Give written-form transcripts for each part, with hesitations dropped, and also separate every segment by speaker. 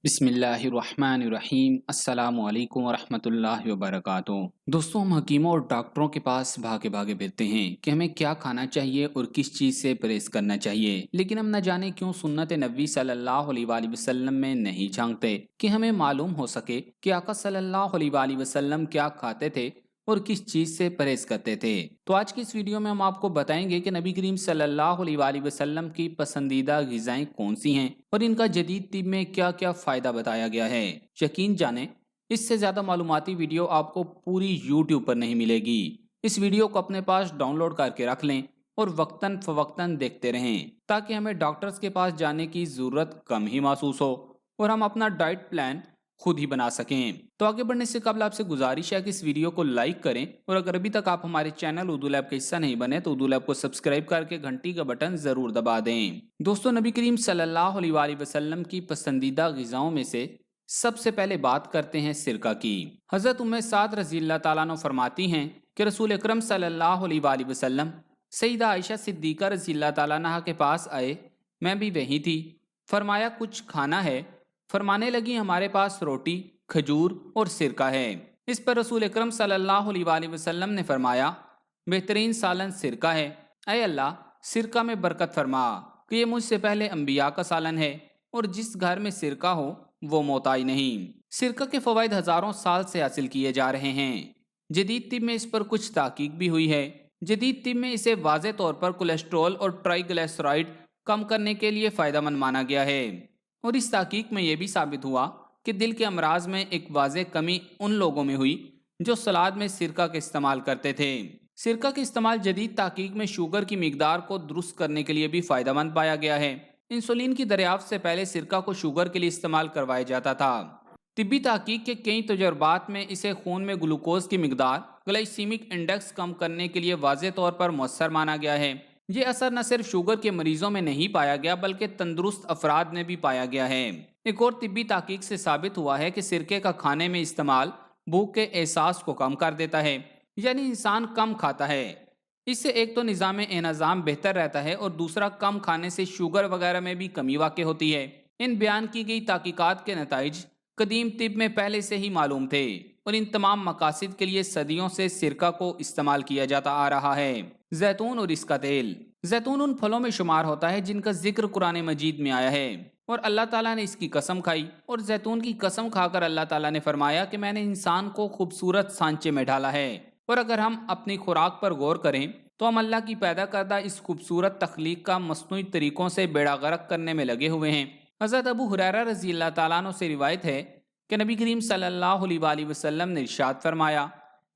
Speaker 1: بسم اللہ الرحمن الرحیم۔ السلام علیکم ورحمۃ اللہ وبرکاتہ۔ دوستوں، ہم حکیموں اور ڈاکٹروں کے پاس بھاگے بھاگے پھرتے ہیں کہ ہمیں کیا کھانا چاہیے اور کس چیز سے پرہیز کرنا چاہیے، لیکن ہم نہ جانے کیوں سنت نبوی صلی اللہ علیہ وآلہ وسلم میں نہیں جھانکتے کہ ہمیں معلوم ہو سکے کہ آقا صلی اللہ علیہ وآلہ وسلم کیا کھاتے تھے اور کس چیز سے پرہیز کرتے تھے۔ تو آج کی اس ویڈیو میں ہم آپ کو بتائیں گے کہ نبی کریم صلی اللہ علیہ وآلہ وسلم کی پسندیدہ غذائیں کون سی ہیں اور ان کا جدید طب میں کیا کیا فائدہ بتایا گیا ہے۔ یقین جانیں، اس سے زیادہ معلوماتی ویڈیو آپ کو پوری یوٹیوب پر نہیں ملے گی۔ اس ویڈیو کو اپنے پاس ڈاؤن لوڈ کر کے رکھ لیں اور وقتاً فوقتاً دیکھتے رہیں تاکہ ہمیں ڈاکٹرز کے پاس جانے کی ضرورت کم ہی محسوس ہو اور ہم اپنا ڈائٹ پلان خود ہی بنا سکیں۔ تو آگے بڑھنے سے قبل آپ سے گزارش ہے کہ اس ویڈیو کو لائک کریں، اور اگر ابھی تک آپ ہمارے چینل اردو لیب کا حصہ نہیں بنے تو اردو لیب کو سبسکرائب کر کے گھنٹی کا بٹن ضرور دبا دیں۔ دوستو، نبی کریم صلی اللہ علیہ وآلہ وسلم کی پسندیدہ غذاؤں میں سے سب سے پہلے بات کرتے ہیں سرکہ کی۔ حضرت ام سعد رضی اللہ تعالیٰ عنہ فرماتی ہیں کہ رسول اکرم صلی اللہ علیہ وآلہ وسلم سیدہ عائشہ صدیقہ رضی اللہ تعالیٰ عنہ کے پاس آئے، میں بھی وہیں تھی۔ فرمایا کچھ کھانا ہے؟ فرمانے لگی ہمارے پاس روٹی، کھجور اور سرکہ ہے۔ اس پر رسول اکرم صلی اللہ علیہ وآلہ وسلم نے فرمایا بہترین سالن سرکہ ہے، اے اللہ سرکہ میں برکت فرما کہ یہ مجھ سے پہلے انبیاء کا سالن ہے، اور جس گھر میں سرکہ ہو وہ موتائی نہیں۔ سرکہ کے فوائد ہزاروں سال سے حاصل کیے جا رہے ہیں۔ جدید طب میں اس پر کچھ تحقیق بھی ہوئی ہے۔ جدید طب میں اسے واضح طور پر کولیسٹرول اور ٹرائی گلیسرائڈ کم کرنے کے لیے فائدہ مند مانا گیا ہے، اور اس تحقیق میں یہ بھی ثابت ہوا کہ دل کے امراض میں ایک واضح کمی ان لوگوں میں ہوئی جو سلاد میں سرکہ کا استعمال کرتے تھے۔ سرکہ کے استعمال جدید تحقیق میں شوگر کی مقدار کو درست کرنے کے لیے بھی فائدہ مند پایا گیا ہے۔ انسولین کی دریافت سے پہلے سرکہ کو شوگر کے لیے استعمال کروایا جاتا تھا۔ طبی تحقیق کے کئی تجربات میں اسے خون میں گلوکوز کی مقدار گلائسیمک انڈیکس کم کرنے کے لیے واضح طور پر مؤثر مانا گیا ہے۔ یہ اثر نہ صرف شوگر کے مریضوں میں نہیں پایا گیا بلکہ تندرست افراد میں بھی پایا گیا ہے۔ ایک اور طبی تحقیق سے ثابت ہوا ہے کہ سرکے کا کھانے میں استعمال بھوک کے احساس کو کم کر دیتا ہے، یعنی انسان کم کھاتا ہے، اس سے ایک تو نظام انہضام بہتر رہتا ہے، اور دوسرا کم کھانے سے شوگر وغیرہ میں بھی کمی واقع ہوتی ہے۔ ان بیان کی گئی تحقیقات کے نتائج قدیم طب میں پہلے سے ہی معلوم تھے، اور ان تمام مقاصد کے لیے صدیوں سے سرکہ کو استعمال کیا جاتا آ رہا ہے۔ زیتون اور اس کا تیل۔ زیتون ان پھلوں میں شمار ہوتا ہے جن کا ذکر قرآن مجید میں آیا ہے، اور اللہ تعالیٰ نے اس کی قسم کھائی، اور زیتون کی قسم کھا کر اللہ تعالیٰ نے فرمایا کہ میں نے انسان کو خوبصورت سانچے میں ڈالا ہے، اور اگر ہم اپنی خوراک پر غور کریں تو ہم اللہ کی پیدا کردہ اس خوبصورت تخلیق کا مصنوعی طریقوں سے بیڑا غرق کرنے میں لگے ہوئے ہیں۔ حضرت ابو ہریرہ رضی اللہ تعالیٰ عنہ سے روایت ہے کہ نبی کریم صلی اللہ علیہ وآلہ وسلم نے ارشاد فرمایا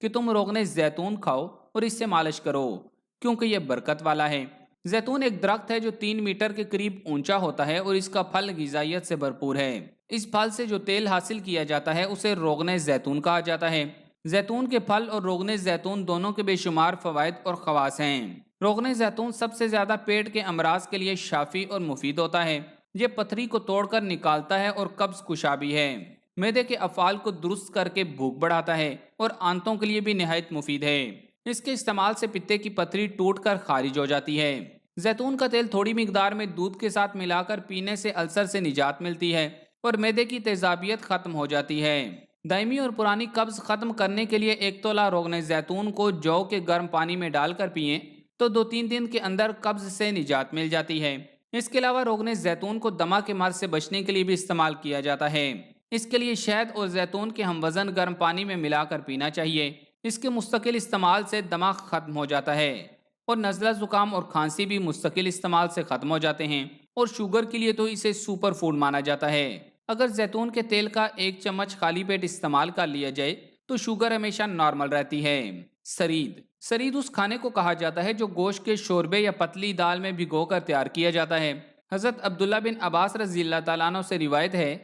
Speaker 1: کہ تم روغن زیتون کھاؤ اور اس سے مالش کرو، کیونکہ یہ برکت والا ہے۔ زیتون ایک درخت ہے جو 3 میٹر کے قریب اونچا ہوتا ہے، اور اس کا پھل غذائیت سے بھرپور ہے۔ اس پھل سے جو تیل حاصل کیا جاتا ہے اسے روغن زیتون کہا جاتا ہے۔ زیتون کے پھل اور روغن زیتون دونوں کے بے شمار فوائد اور خواص ہیں۔ روغن زیتون سب سے زیادہ پیٹ کے امراض کے لیے شافی اور مفید ہوتا ہے۔ یہ پتھری کو توڑ کر نکالتا ہے اور قبض کشا بھی ہے۔ معدے کے افعال کو درست کر کے بھوک بڑھاتا ہے، اور آنتوں کے لیے بھی نہایت مفید ہے۔ اس کے استعمال سے پتے کی پتھری ٹوٹ کر خارج ہو جاتی ہے۔ زیتون کا تیل تھوڑی مقدار میں دودھ کے ساتھ ملا کر پینے سے السر سے نجات ملتی ہے، اور معدے کی تیزابیت ختم ہو جاتی ہے۔ دائمی اور پرانی قبض ختم کرنے کے لیے 1 تولہ روغن زیتون کو جو کے گرم پانی میں ڈال کر پئیں تو 2-3 دن کے اندر قبض سے نجات مل جاتی ہے۔ اس کے علاوہ روغن زیتون کو دمہ کے مرض سے بچنے کے لیے بھی استعمال کیا جاتا ہے۔ اس کے لیے شہد اور زیتون کے ہم وزن گرم پانی میں ملا کر پینا چاہیے۔ اس کے مستقل استعمال سے دمہ ختم ہو جاتا ہے، اور نزلہ زکام اور کھانسی بھی مستقل استعمال سے ختم ہو جاتے ہیں، اور شوگر کے لیے تو اسے سپر فوڈ مانا جاتا ہے۔ اگر زیتون کے تیل کا 1 چمچ خالی پیٹ استعمال کر لیا جائے تو شوگر ہمیشہ نارمل رہتی ہے۔ سرید۔ سرید اس کھانے کو کہا جاتا ہے جو گوشت کے شوربے یا پتلی دال میں بھگو کر تیار کیا جاتا ہے۔ حضرت عبداللہ بن عباس رضی اللہ تعالیٰ عنہ سے روایت ہے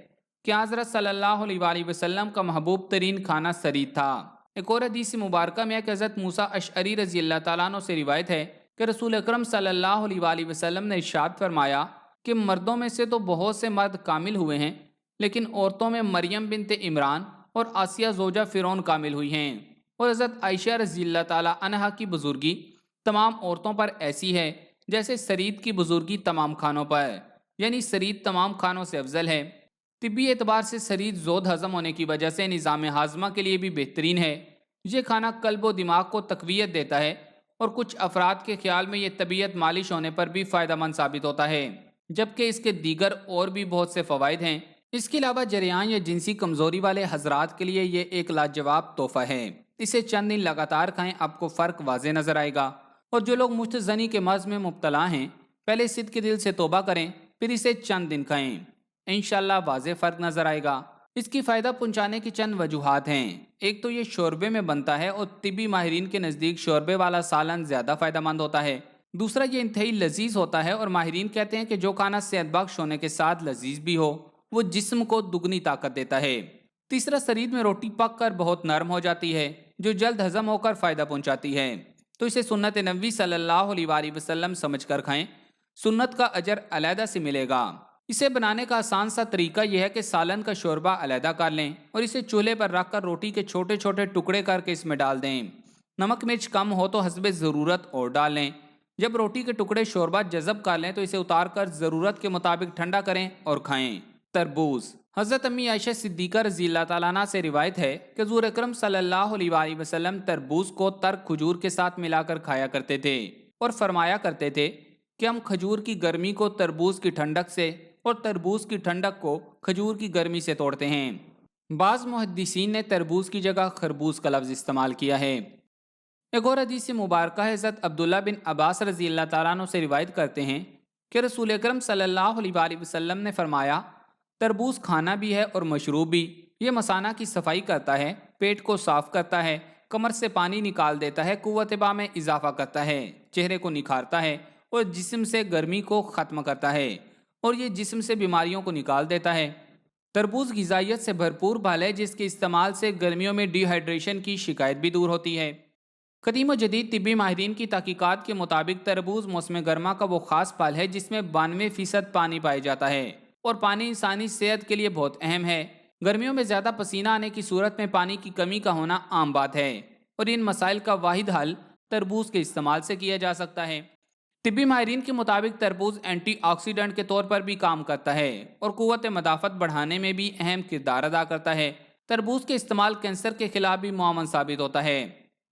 Speaker 1: کہ حضرت صلی اللہ علیہ وآلہ وسلم کا محبوب ترین کھانا سرید تھا۔ ایک اور حدیث مبارکہ میں حضرت موسیٰ اشعری رضی اللہ تعالیٰ عنہ سے روایت ہے کہ رسول اکرم صلی اللہ علیہ وآلہ وسلم نے ارشاد فرمایا کہ مردوں میں سے تو بہت سے مرد کامل ہوئے ہیں، لیکن عورتوں میں مریم بنت عمران اور آسیہ زوجہ فرعون کامل ہوئی ہیں، اور حضرت عائشہ رضی اللہ تعالیٰ عنہا کی بزرگی تمام عورتوں پر ایسی ہے جیسے سرید کی بزرگی تمام کھانوں پر، یعنی سرید تمام کھانوں سے افضل ہے۔ طبی اعتبار سے شریر زود ہضم ہونے کی وجہ سے نظام ہاضمہ کے لیے بھی بہترین ہے۔ یہ کھانا قلب و دماغ کو تقویت دیتا ہے، اور کچھ افراد کے خیال میں یہ طبیعت مالش ہونے پر بھی فائدہ مند ثابت ہوتا ہے، جبکہ اس کے دیگر اور بھی بہت سے فوائد ہیں۔ اس کے علاوہ جریان یا جنسی کمزوری والے حضرات کے لیے یہ ایک لاجواب تحفہ ہے۔ اسے چند دن لگاتار کھائیں، آپ کو فرق واضح نظر آئے گا۔ اور جو لوگ مستزنی کے مرض میں مبتلا ہیں، پہلے صدق کے دل سے توبہ کریں، پھر اسے چند دن کھائیں، انشاءاللہ واضح فرق نظر آئے گا۔ اس کی فائدہ پہنچانے کی چند وجوہات ہیں۔ ایک تو یہ شوربے میں بنتا ہے، اور طبی ماہرین کے نزدیک شوربے والا سالن زیادہ فائدہ مند ہوتا ہے۔ دوسرا، یہ انتہائی لذیذ ہوتا ہے، اور ماہرین کہتے ہیں کہ جو کھانا صحت بخش ہونے کے ساتھ لذیذ بھی ہو، وہ جسم کو دگنی طاقت دیتا ہے۔ تیسرا، شریر میں روٹی پک کر بہت نرم ہو جاتی ہے، جو جلد ہضم ہو کر فائدہ پہنچاتی ہے، تو اسے سنت نبوی صلی اللہ علیہ وآلہ وسلم سمجھ کر کھائیں، سنت کا اجر علیحدہ سے ملے گا۔ اسے بنانے کا آسان سا طریقہ یہ ہے کہ سالن کا شوربہ علیحدہ کر لیں، اور اسے چولہے پر رکھ کر روٹی کے چھوٹے چھوٹے ٹکڑے کر کے اس میں ڈال دیں۔ نمک مرچ کم ہو تو حسب ضرورت اور ڈال لیں۔ جب روٹی کے ٹکڑے شوربہ جذب کر لیں تو اسے اتار کر ضرورت کے مطابق ٹھنڈا کریں اور کھائیں۔ تربوز۔ حضرت امی عائشہ صدیقہ رضی اللہ تعالیٰ عنہ سے روایت ہے کہ حضور اکرم صلی اللہ علیہ وآلہ وسلم تربوز کو ترک کھجور کے ساتھ ملا کر کھایا کرتے تھے، اور فرمایا کرتے تھے کہ ہم کھجور کی گرمی کو تربوز کی ٹھنڈک سے، اور تربوز کی ٹھنڈک کو کھجور کی گرمی سے توڑتے ہیں۔ بعض محدثین نے تربوز کی جگہ خربوز کا لفظ استعمال کیا ہے۔ ایک اور حدیث مبارکہ حضرت عبداللہ بن عباس رضی اللہ تعالیٰ عنہ سے روایت کرتے ہیں کہ رسول اکرم صلی اللہ علیہ وآلہ وسلم نے فرمایا، تربوز کھانا بھی ہے اور مشروب بھی۔ یہ مثانہ کی صفائی کرتا ہے، پیٹ کو صاف کرتا ہے، کمر سے پانی نکال دیتا ہے، قوت باہ میں اضافہ کرتا ہے، چہرے کو نکھارتا ہے، اور جسم سے گرمی کو ختم کرتا ہے، اور یہ جسم سے بیماریوں کو نکال دیتا ہے۔ تربوز غذائیت سے بھرپور پھل ہے، جس کے استعمال سے گرمیوں میں ڈی ہائیڈریشن کی شکایت بھی دور ہوتی ہے۔ قدیم و جدید طبی ماہرین کی تحقیقات کے مطابق تربوز موسم گرما کا وہ خاص پھل ہے جس میں 92% پانی پایا جاتا ہے، اور پانی انسانی صحت کے لیے بہت اہم ہے۔ گرمیوں میں زیادہ پسینہ آنے کی صورت میں پانی کی کمی کا ہونا عام بات ہے، اور ان مسائل کا واحد حل تربوز کے استعمال سے کیا جا سکتا ہے۔ طبی ماہرین کے مطابق تربوز اینٹی آکسیڈنٹ کے طور پر بھی کام کرتا ہے، اور قوت مدافعت بڑھانے میں بھی اہم کردار ادا کرتا ہے۔ تربوز کے استعمال کینسر کے خلاف بھی معاون ثابت ہوتا ہے۔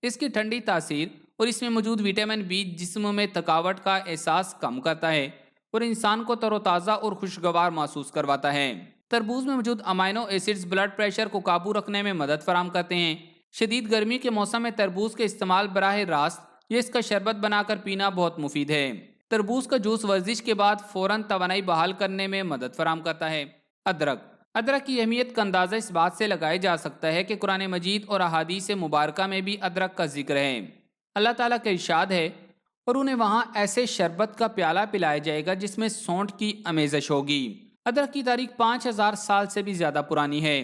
Speaker 1: اس کی ٹھنڈی تاثیر اور اس میں موجود وٹامن بی جسم میں تھکاوٹ کا احساس کم کرتا ہے، اور انسان کو تر و تازہ اور خوشگوار محسوس کرواتا ہے۔ تربوز میں موجود امائنو ایسڈز بلڈ پریشر کو قابو رکھنے میں مدد فراہم کرتے ہیں۔ شدید گرمی کے موسم میں تربوز کے استعمال براہ راست یا اس کا شربت بنا کر پینا بہت مفید ہے۔ تربوز کا جوس ورزش کے بعد فوراً توانائی بحال کرنے میں مدد فراہم کرتا ہے۔ ادرک کی اہمیت کا اندازہ اس بات سے لگایا جا سکتا ہے کہ قرآن مجید اور احادیث مبارکہ میں بھی ادرک کا ذکر ہے۔ اللہ تعالیٰ کا ارشاد ہے، اور انہیں وہاں ایسے شربت کا پیالہ پلایا جائے گا جس میں سونٹ کی آمیزش ہوگی۔ ادرک کی تاریخ 5000 سال سے بھی زیادہ پرانی ہے۔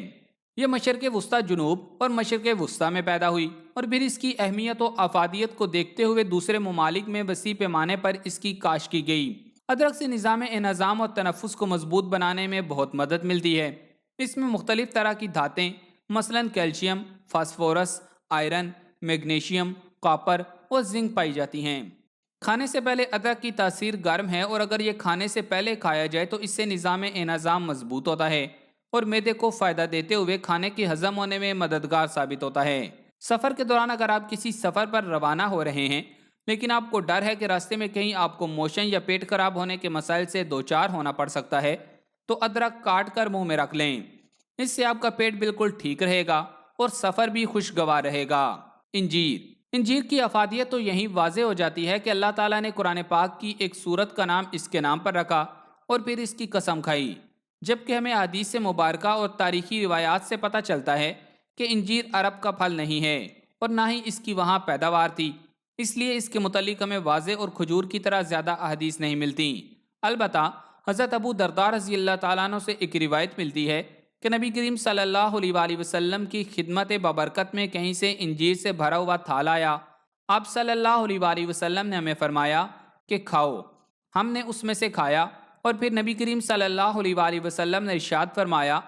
Speaker 1: یہ مشرق وسطی جنوب اور مشرق وسطی میں پیدا ہوئی، اور پھر اس کی اہمیت و افادیت کو دیکھتے ہوئے دوسرے ممالک میں وسیع پیمانے پر اس کی کاشت کی گئی۔ ادرک سے نظام انہضام اور تنفس کو مضبوط بنانے میں بہت مدد ملتی ہے۔ اس میں مختلف طرح کی دھاتیں، مثلاً calcium, phosphorus, iron, magnesium, copper اور زنک پائی جاتی ہیں۔ کھانے سے پہلے ادرک کی تاثیر گرم ہے، اور اگر یہ کھانے سے پہلے کھایا جائے تو اس سے نظام انہضام مضبوط ہوتا ہے، اور معدے کو فائدہ دیتے ہوئے کھانے کی ہضم ہونے میں مددگار ثابت ہوتا ہے۔ سفر کے دوران اگر آپ کسی سفر پر روانہ ہو رہے ہیں، لیکن آپ کو ڈر ہے کہ راستے میں کہیں آپ کو موشن یا پیٹ خراب ہونے کے مسائل سے دوچار ہونا پڑ سکتا ہے، تو ادرک کاٹ کر منہ میں رکھ لیں۔ اس سے آپ کا پیٹ بالکل ٹھیک رہے گا، اور سفر بھی خوشگوار رہے گا۔ انجیر کی افادیت تو یہیں واضح ہو جاتی ہے کہ اللہ تعالیٰ نے قرآن پاک کی ایک سورت کا نام اس کے نام پر رکھا، اور پھر اس کی قسم کھائی، جبکہ ہمیں حدیث مبارکہ اور تاریخی روایات سے پتہ چلتا ہے کہ انجیر عرب کا پھل نہیں ہے، اور نہ ہی اس کی وہاں پیداوار تھی، اس لیے اس کے متعلق ہمیں واضح اور کھجور کی طرح زیادہ احادیث نہیں ملتی۔ البتہ حضرت ابو درداء رضی اللہ تعالیٰ عنہ سے ایک روایت ملتی ہے کہ نبی کریم صلی اللہ علیہ وآلہ وسلم کی خدمت بابرکت میں کہیں سے انجیر سے بھرا ہوا تھال آیا۔ آپ صلی اللہ علیہ وآلہ وسلم نے ہمیں فرمایا کہ کھاؤ۔ ہم نے اس میں سے کھایا، اور پھر نبی کریم صلی اللہ علیہ وآلہ وسلم نے ارشاد فرمایا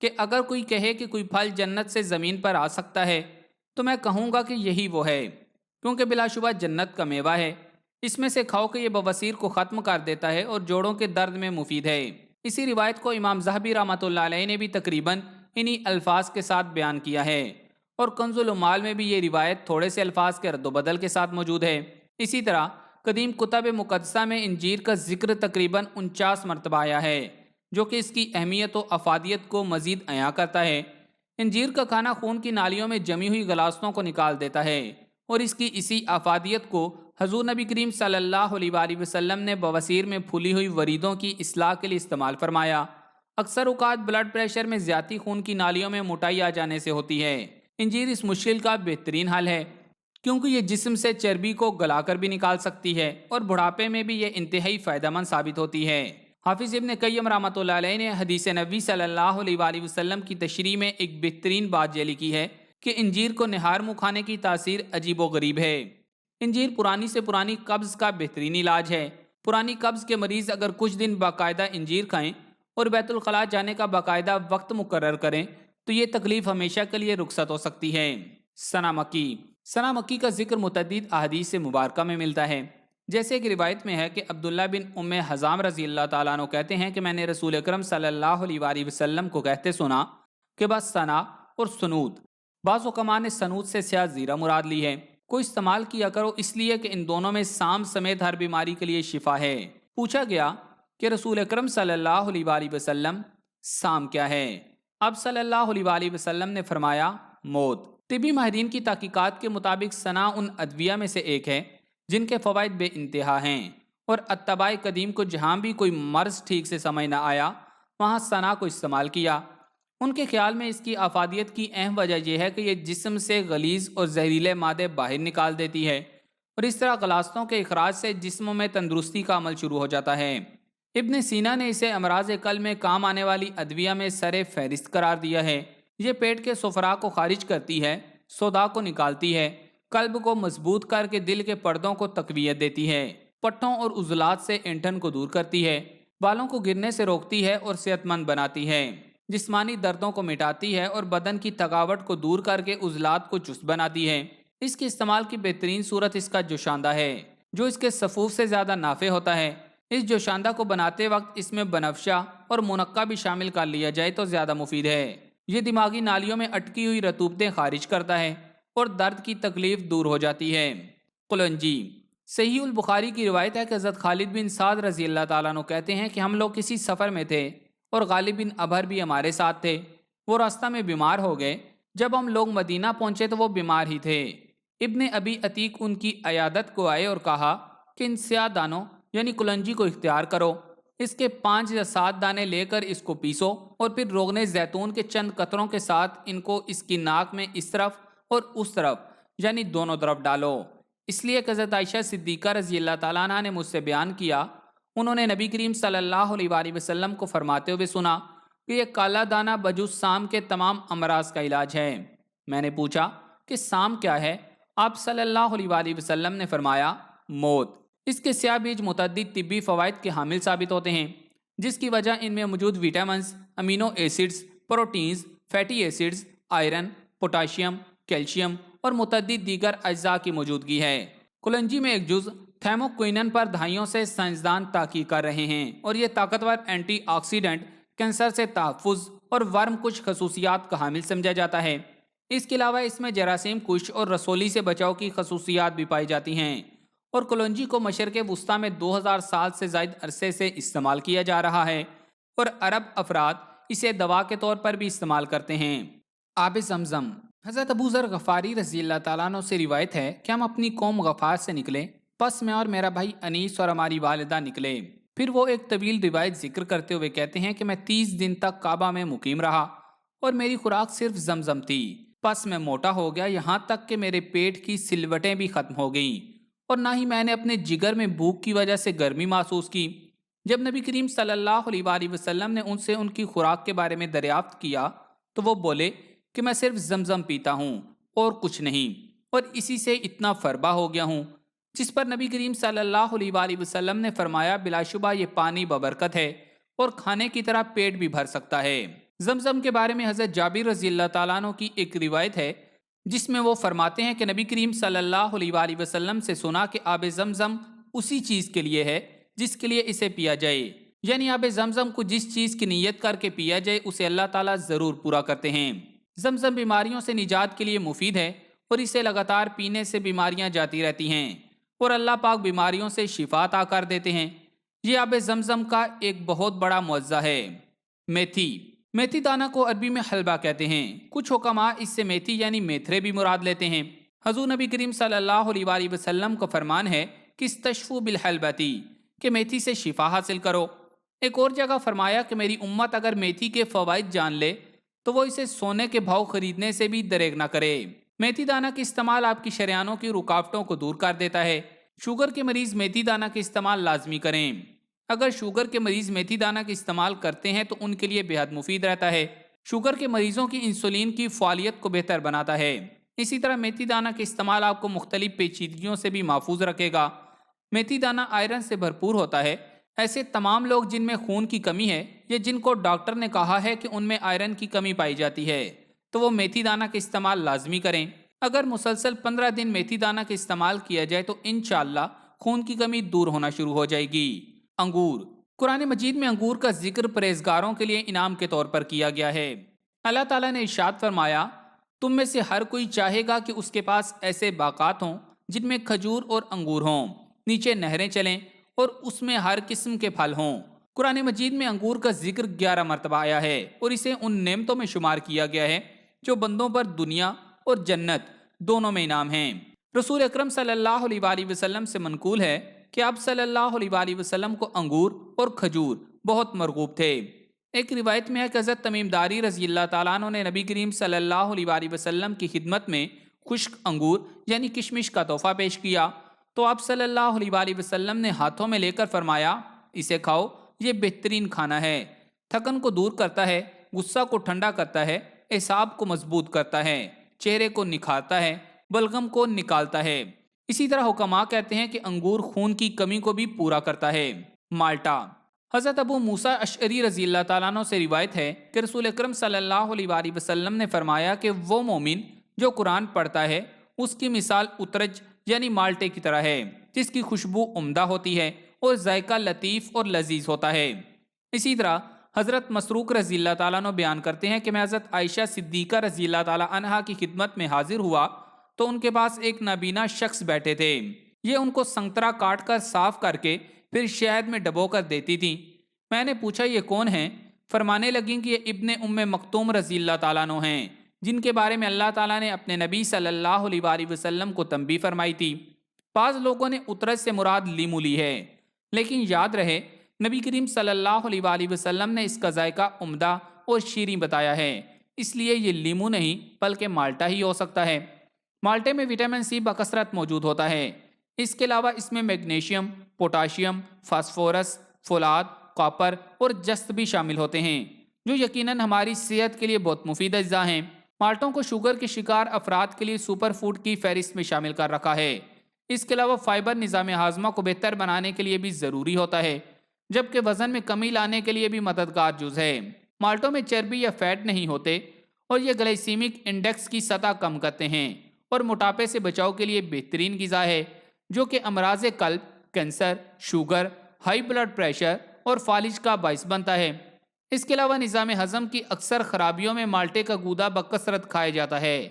Speaker 1: کہ اگر کوئی کہے کہ کوئی پھل جنت سے زمین پر آ سکتا ہے، تو میں کہوں گا کہ یہی وہ ہے، کیونکہ بلا شبہ جنت کا میوہ ہے۔ اس میں سے کھاؤ کہ یہ بواسیر کو ختم کر دیتا ہے اور جوڑوں کے درد میں مفید ہے۔ اسی روایت کو امام ذہبی رحمۃ اللہ علیہ نے بھی تقریباً انہی الفاظ کے ساتھ بیان کیا ہے، اور کنز العمال میں بھی یہ روایت تھوڑے سے الفاظ کے رد و بدل کے ساتھ موجود ہے۔ اسی طرح قدیم کتب مقدسہ میں انجیر کا ذکر تقریباً 49 مرتبہ آیا ہے، جو کہ اس کی اہمیت و افادیت کو مزید عیاں کرتا ہے۔ انجیر کا کھانا خون کی نالیوں میں جمی ہوئی غلاظتوں کو نکال دیتا ہے، اور اس کی اسی افادیت کو حضور نبی کریم صلی اللہ علیہ وآلہ وسلم نے بواسیر میں پھولی ہوئی وریدوں کی اصلاح کے لیے استعمال فرمایا۔ اکثر اوقات بلڈ پریشر میں زیادتی خون کی نالیوں میں موٹائی آ جانے سے ہوتی ہے۔ انجیر اس مشکل کا بہترین حل ہے، کیونکہ یہ جسم سے چربی کو گلا کر بھی نکال سکتی ہے، اور بڑھاپے میں بھی یہ انتہائی فائدہ مند ثابت ہوتی ہے۔ حافظ ابن قیم رحمۃ اللہ علیہ نے حدیث نبوی صلی اللہ علیہ وآلہ وسلم کی تشریح میں ایک بہترین بات یہ لکھی ہے کہ انجیر کو نہار منہ کھانے کی تاثیر عجیب و غریب ہے۔ انجیر پرانی سے پرانی قبض کا بہترین علاج ہے۔ پرانی قبض کے مریض اگر کچھ دن باقاعدہ انجیر کھائیں اور بیت الخلاء جانے کا باقاعدہ وقت مقرر کریں تو یہ تکلیف ہمیشہ کے لیے رخصت ہو سکتی ہے۔ ثنا مکی۔ ثنا مکی کا ذکر متعدد احادیث مبارکہ میں ملتا ہے، جیسے کہ روایت میں ہے کہ عبداللہ بن ام حزام رضی اللہ تعالیٰ عنہ کہتے ہیں کہ میں نے رسول اکرم صلی اللہ علیہ وآلہ وسلم کو کہتے سنا کہ بس ثنا اور سنود، بعض حکماء نے سنود سے سیاہ زیرہ مراد لی ہے، کو استعمال کیا کرو اس لیے کہ ان دونوں میں سام سمیت ہر بیماری کے لیے شفا ہے۔ پوچھا گیا کہ رسول اکرم صلی اللہ علیہ وآلہ وسلم سام کیا ہے؟ اب صلی اللہ علیہ وآلہ وسلم نے فرمایا موت۔ طبی ماہرین کی تحقیقات کے مطابق ثنا ان ادویہ میں سے ایک ہے جن کے فوائد بے انتہا ہیں، اور اتباع قدیم کو جہاں بھی کوئی مرض ٹھیک سے سمجھ نہ آیا وہاں ثنا کو استعمال کیا۔ ان کے خیال میں اس کی افادیت کی اہم وجہ یہ ہے کہ یہ جسم سے غلیظ اور زہریلے مادے باہر نکال دیتی ہے، اور اس طرح غلاظتوں کے اخراج سے جسم میں تندرستی کا عمل شروع ہو جاتا ہے۔ ابن سینا نے اسے امراض قلب میں کام آنے والی ادویہ میں سر فہرست قرار دیا ہے۔ یہ پیٹ کے صفرا کو خارج کرتی ہے، سودا کو نکالتی ہے، قلب کو مضبوط کر کے دل کے پردوں کو تقویت دیتی ہے، پٹھوں اور عضلات سے اینٹھن کو دور کرتی ہے، بالوں کو گرنے سے روکتی ہے اور صحت مند بناتی ہے، جسمانی دردوں کو مٹاتی ہے اور بدن کی تھکاوٹ کو دور کر کے عضلات کو چست بناتی ہے۔ اس کے استعمال کی بہترین صورت اس کا جوشاندہ ہے، جو اس کے صفوف سے زیادہ نافع ہوتا ہے۔ اس جوشاندہ کو بناتے وقت اس میں بنفشہ اور منقع بھی شامل کر لیا جائے تو زیادہ مفید ہے۔ یہ دماغی نالیوں میں اٹکی ہوئی رطوبتیں خارج کرتا ہے اور درد کی تکلیف دور ہو جاتی ہے۔ قلنجی۔ صحیح البخاری کی روایت ہے کہ حضرت خالد بن سعد رضی اللہ تعالیٰ عنہ کہتے ہیں کہ ہم لوگ کسی سفر میں تھے اور غالب بن ابھر بھی ہمارے ساتھ تھے۔ وہ راستہ میں بیمار ہو گئے۔ جب ہم لوگ مدینہ پہنچے تو وہ بیمار ہی تھے۔ ابن ابی عتیق ان کی عیادت کو آئے اور کہا کہ ان سیاہ دانوں یعنی قلنجی کو اختیار کرو، اس کے 5 یا 7 دانے لے کر اس کو پیسو اور پھر روغن زیتون کے چند قطروں کے ساتھ ان کو اس کی ناک میں اس طرف اور اس طرف یعنی دونوں طرف ڈالو۔ اس لیے کہ حضرت عائشہ صدیقہ رضی اللہ تعالیٰ عنہ نے مجھ سے بیان کیا، انہوں نے نبی کریم صلی اللہ علیہ وآلہ وسلم کو فرماتے ہوئے سنا کہ یہ کالا دانہ بجز سام کے تمام امراض کا علاج ہے۔ میں نے پوچھا کہ سام کیا ہے؟ آپ صلی اللہ علیہ وآلہ وسلم نے فرمایا موت۔ اس کے سیاہ بیج متعدد طبی فوائد کے حامل ثابت ہوتے ہیں، جس کی وجہ ان میں موجود vitamins, amino acids, proteins, fatty acids, iron, potassium, calcium اور متعدد دیگر اجزاء کی موجودگی ہے۔ کلنجی میں ایک جز تھیموکوئنن پر دہائیوں سے سائنسدان تحقیق کر رہے ہیں، اور یہ طاقتور اینٹی آکسیڈنٹ کینسر سے تحفظ اور ورم کش خصوصیات کا حامل سمجھا جاتا ہے۔ اس کے علاوہ اس میں جراثیم کش اور رسولی سے بچاؤ کی خصوصیات بھی پائی جاتی ہیں، اور کلونجی کو مشرق وسطیٰ میں 2000 سال سے زائد عرصے سے استعمال کیا جا رہا ہے، اور عرب افراد اسے دوا کے طور پر بھی استعمال کرتے ہیں۔ آب زمزم۔ حضرت ابو ذر غفاری رضی اللہ تعالیٰ عنہ سے روایت ہے کہ ہم اپنی قوم غفار سے نکلے، پس میں اور میرا بھائی انیس اور ہماری والدہ نکلے۔ پھر وہ ایک طویل روایت ذکر کرتے ہوئے کہتے ہیں کہ میں 30 دن تک کعبہ میں مقیم رہا اور میری خوراک صرف زمزم تھی، پس میں موٹا ہو گیا یہاں تک کہ میرے پیٹ کی سلوٹیں بھی ختم ہو گئیں، اور نہ ہی میں نے اپنے جگر میں بھوک کی وجہ سے گرمی محسوس کی۔ جب نبی کریم صلی اللہ علیہ وآلہ وسلم نے ان سے ان کی خوراک کے بارے میں دریافت کیا تو وہ بولے کہ میں صرف زمزم پیتا ہوں اور کچھ نہیں، اور اسی سے اتنا فربا ہو گیا ہوں۔ جس پر نبی کریم صلی اللہ علیہ وآلہ وسلم نے فرمایا بلا شبہ یہ پانی ببرکت ہے اور کھانے کی طرح پیٹ بھی بھر سکتا ہے۔ زمزم کے بارے میں حضرت جابر رضی اللہ تعالیٰ عنہ کی ایک روایت ہے جس میں وہ فرماتے ہیں کہ نبی کریم صلی اللہ علیہ وآلہ وسلم سے سنا کہ آب زمزم اسی چیز کے لیے ہے جس کے لیے اسے پیا جائے، یعنی آب زمزم کو جس چیز کی نیت کر کے پیا جائے اسے اللہ تعالیٰ ضرور پورا کرتے ہیں۔ زمزم بیماریوں سے نجات کے لیے مفید ہے اور اسے لگاتار پینے سے بیماریاں جاتی رہتی ہیں اور اللہ پاک بیماریوں سے شفا عطا کر دیتے ہیں۔ یہ آب زمزم کا ایک بہت بڑا معجزہ ہے۔ میتھی، میتھی دانہ کو عربی میں حلبہ کہتے ہیں۔ کچھ حکماء اس سے میتھی یعنی میتھرے بھی مراد لیتے ہیں۔ حضور نبی کریم صلی اللہ علیہ وآلہ وسلم کا فرمان ہے کہ استشفوا بالحلبتی، کہ میتھی سے شفا حاصل کرو۔ ایک اور جگہ فرمایا کہ میری امت اگر میتھی کے فوائد جان لے تو وہ اسے سونے کے بھاؤ خریدنے سے بھی دریغ نہ کرے۔ میتھی دانہ کا استعمال آپ کی شریانوں کی رکاوٹوں کو دور کر دیتا ہے۔ شوگر کے مریض میتھی دانہ کا استعمال لازمی کریں۔ اگر شوگر کے مریض میتھی دانہ کا استعمال کرتے ہیں تو ان کے لیے بے حد مفید رہتا ہے۔ شوگر کے مریضوں کی انسولین کی فعالیت کو بہتر بناتا ہے۔ اسی طرح میتھی دانہ کا استعمال آپ کو مختلف پیچیدگیوں سے بھی محفوظ رکھے گا۔ میتھی دانہ آئرن سے بھرپور ہوتا ہے۔ ایسے تمام لوگ جن میں خون کی کمی ہے یا جن کو ڈاکٹر نے کہا ہے کہ ان میں آئرن کی کمی پائی جاتی ہے تو وہ میتھی دانہ کا استعمال لازمی کریں۔ اگر مسلسل 15 دن میتھی دانہ کا استعمال کیا جائے تو انشاءاللہ خون کی کمی دور ہونا شروع ہو جائے گی۔ انگور، قرآن مجید میں انگور کا ذکر پرہیزگاروں کے لیے انعام کے طور پر کیا گیا ہے۔ اللہ تعالیٰ نے ارشاد فرمایا، تم میں سے ہر کوئی چاہے گا کہ اس کے پاس ایسے باغات ہوں جن میں کھجور اور انگور ہوں، نیچے نہریں چلیں اور اس میں ہر قسم کے پھل ہوں۔ قرآن مجید میں انگور کا ذکر 11 مرتبہ آیا ہے اور اسے ان نعمتوں میں شمار کیا گیا ہے جو بندوں پر دنیا اور جنت دونوں میں انعام ہیں۔ رسول اکرم صلی اللہ علیہ وآلہ وسلم سے منقول ہے کہ آپ صلی اللہ علیہ وآلہ وسلم کو انگور اور کھجور بہت مرغوب تھے۔ ایک روایت میں ہے کہ حضرت تمیم داری رضی اللہ تعالیٰ عنہ نے نبی کریم صلی اللہ علیہ وآلہ وسلم کی خدمت میں خشک انگور یعنی کشمش کا تحفہ پیش کیا تو آپ صلی اللہ علیہ وآلہ وسلم نے ہاتھوں میں لے کر فرمایا، اسے کھاؤ، یہ بہترین کھانا ہے، تھکن کو دور کرتا ہے، غصہ کو ٹھنڈا کرتا ہے، اعصاب کو مضبوط کرتا ہے، چہرے کو نکھارتا ہے، بلغم کو نکالتا ہے۔ اسی طرح حکماء کہتے ہیں کہ انگور خون کی کمی کو بھی پورا کرتا ہے۔ مالٹا، حضرت ابو موسیٰ اشعری رضی اللہ تعالیٰ عنہ سے روایت ہے کہ رسول اکرم صلی اللہ علیہ وآلہ وسلم نے فرمایا کہ وہ مومن جو قرآن پڑھتا ہے اس کی مثال اترج یعنی مالٹے کی طرح ہے، جس کی خوشبو عمدہ ہوتی ہے اور ذائقہ لطیف اور لذیذ ہوتا ہے۔ اسی طرح حضرت مسروق رضی اللہ تعالیٰ عنہ بیان کرتے ہیں کہ میں حضرت عائشہ صدیقہ رضی اللہ تعالیٰ عنہا کی خدمت میں حاضر ہوا تو ان کے پاس ایک نابینا شخص بیٹھے تھے۔ یہ ان کو سنگترا کاٹ کر صاف کر کے پھر شہد میں ڈبو کر دیتی تھی۔ میں نے پوچھا یہ کون ہیں؟ فرمانے لگیں کہ یہ ابن ام مکتوم رضی اللہ تعالیٰ عنہ ہیں، جن کے بارے میں اللہ تعالیٰ نے اپنے نبی صلی اللہ علیہ وآلہ وسلم کو تنبیہ فرمائی تھی۔ بعض لوگوں نے اترج سے مراد لیمو لی ہے، لیکن یاد رہے نبی کریم صلی اللہ علیہ وآلہ وسلم نے اس کا ذائقہ عمدہ اور شیریں بتایا ہے، اس لیے یہ لیمو نہیں بلکہ مالٹا ہی ہو سکتا ہے۔ مالٹے میں وٹامن سی بکثرت موجود ہوتا ہے۔ اس کے علاوہ اس میں میگنیشیم، پوٹاشیم، فاسفورس، فولاد، کاپر اور جست بھی شامل ہوتے ہیں جو یقیناً ہماری صحت کے لیے بہت مفید اجزاء ہیں۔ مالٹوں کو شوگر کے شکار افراد کے لیے سپر فوڈ کی فہرست میں شامل کر رکھا ہے۔ اس کے علاوہ فائبر نظام ہاضمہ کو بہتر بنانے کے لیے بھی ضروری ہوتا ہے، جبکہ وزن میں کمی لانے کے لیے بھی مددگار جز ہے۔ مالٹوں میں چربی یا فیٹ نہیں ہوتے اور یہ گلائسیمک انڈیکس کی سطح کم کرتے ہیں اور موٹاپے سے بچاؤ کے لیے بہترین غذا ہے جو کہ امراض قلب، cancer, sugar, high blood pressure اور فالج کا باعث بنتا ہے۔ اس کے علاوہ نظام ہضم کی اکثر خرابیوں میں مالٹے کا گودا بکثرت کھایا جاتا ہے۔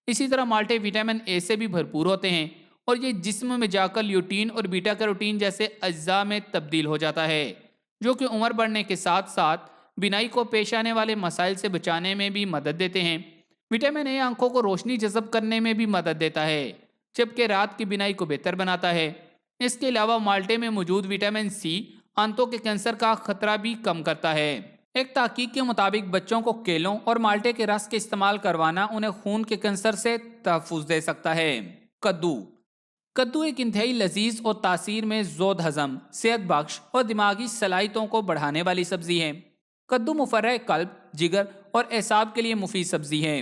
Speaker 1: اسی طرح مالٹے وٹامن اے سے بھی بھرپور ہوتے ہیں اور یہ جسم میں جا کر لیوٹین اور بیٹا کیروٹین جیسے اجزاء میں تبدیل ہو جاتا ہے جو کہ عمر بڑھنے کے ساتھ ساتھ بینائی کو پیش آنے والے مسائل سے بچانے میں بھی مدد دیتے ہیں۔ وٹامن اے آنکھوں کو روشنی جذب کرنے میں بھی مدد دیتا ہے جبکہ رات کی بینائی کو بہتر بناتا ہے۔ اس کے علاوہ مالٹے میں موجود وٹامن سی آنتوں کے کینسر کا خطرہ بھی کم کرتا ہے۔ ایک تحقیق کے مطابق بچوں کو کیلوں اور مالٹے کے رس کے استعمال کروانا انہیں خون کے کینسر سے تحفظ دے سکتا ہے۔ کدو ایک انتہائی لذیذ اور تاثیر میں زود ہضم، صحت بخش اور دماغی صلاحیتوں کو بڑھانے والی سبزی ہے۔ کدو مفرح قلب، جگر اور اعصاب کے لیے مفید سبزی ہے۔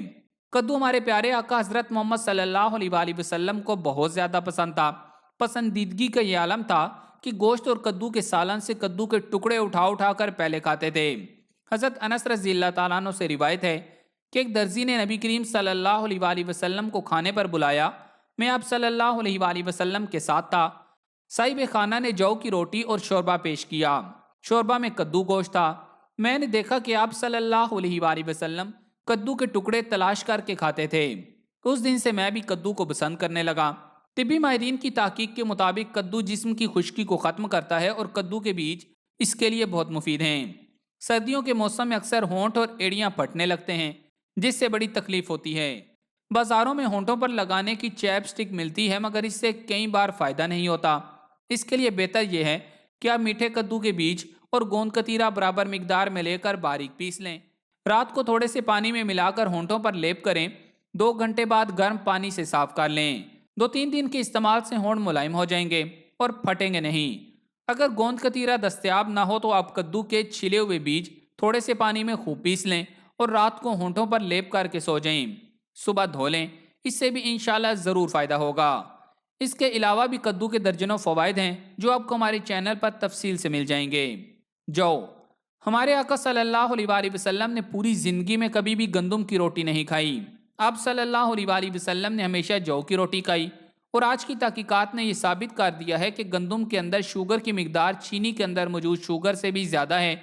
Speaker 1: کدو ہمارے پیارے آقا حضرت محمد صلی اللہ علیہ وآلہ وسلم کو بہت زیادہ پسند تھا۔ پسندیدگی کا یہ عالم تھا کہ گوشت اور کدو کے سالن سے کدو کے ٹکڑے اٹھا کر پہلے کھاتے تھے۔ حضرت انس رضی اللہ تعالیٰ عنہ سے روایت ہے کہ ایک درزی نے نبی کریم صلی اللہ علیہ وآلہ وسلم کو کھانے پر بلایا۔ میں آپ صلی اللہ علیہ وآلہ وسلم کے ساتھ تھا۔ صاحب خانہ نے جو کی روٹی اور شوربہ پیش کیا۔ شوربہ میں کدو گوشت تھا۔ میں نے دیکھا کہ آپ صلی اللہ علیہ وآلہ وسلم کدو کے ٹکڑے تلاش کر کے کھاتے تھے۔ اس دن سے میں بھی کدو کو پسند کرنے لگا۔ طبی ماہرین کی تحقیق کے مطابق کدو جسم کی خشکی کو ختم کرتا ہے اور کدو کے بیج اس کے لیے بہت مفید ہیں۔ سردیوں کے موسم میں اکثر ہونٹ اور ایڑیاں پھٹنے لگتے ہیں، جس سے بڑی تکلیف ہوتی ہے۔ بازاروں میں ہونٹوں پر لگانے کی چیپ سٹک ملتی ہے، مگر اس سے کئی بار فائدہ نہیں ہوتا۔ اس کے لیے بہتر یہ ہے کہ آپ میٹھے کدو کے بیج اور گوند کتیرا برابر مقدار میں لے کر باریک پیس لیں۔ رات کو تھوڑے سے پانی میں ملا کر ہونٹوں پر لیپ کریں۔ 2 گھنٹے بعد گرم پانی سے صاف کر لیں۔ 2-3 دن کے استعمال سے ہونٹ ملائم ہو جائیں گے اور پھٹیں گے نہیں۔ اگر گوند کتیرا دستیاب نہ ہو تو آپ کدو کے چھلے ہوئے بیج تھوڑے سے پانی میں خوب پیس لیں اور رات کو ہونٹوں پر لیپ کر کے سو جائیں۔ صبح دھو لیں، اس سے بھی انشاءاللہ ضرور فائدہ ہوگا۔ اس کے علاوہ بھی کدو کے درجنوں فوائد ہیں جو آپ کو ہمارے چینل پر تفصیل سے مل جائیں گے۔ جو ہمارے آقا صلی اللہ علیہ وآلہ وسلم نے پوری زندگی میں کبھی بھی گندم کی روٹی نہیں کھائی۔ آپ صلی اللہ علیہ وآلہ وسلم نے ہمیشہ جو کی روٹی کھائی، اور آج کی تحقیقات نے یہ ثابت کر دیا ہے کہ گندم کے اندر شوگر کی مقدار چینی کے اندر موجود شوگر سے بھی زیادہ ہے۔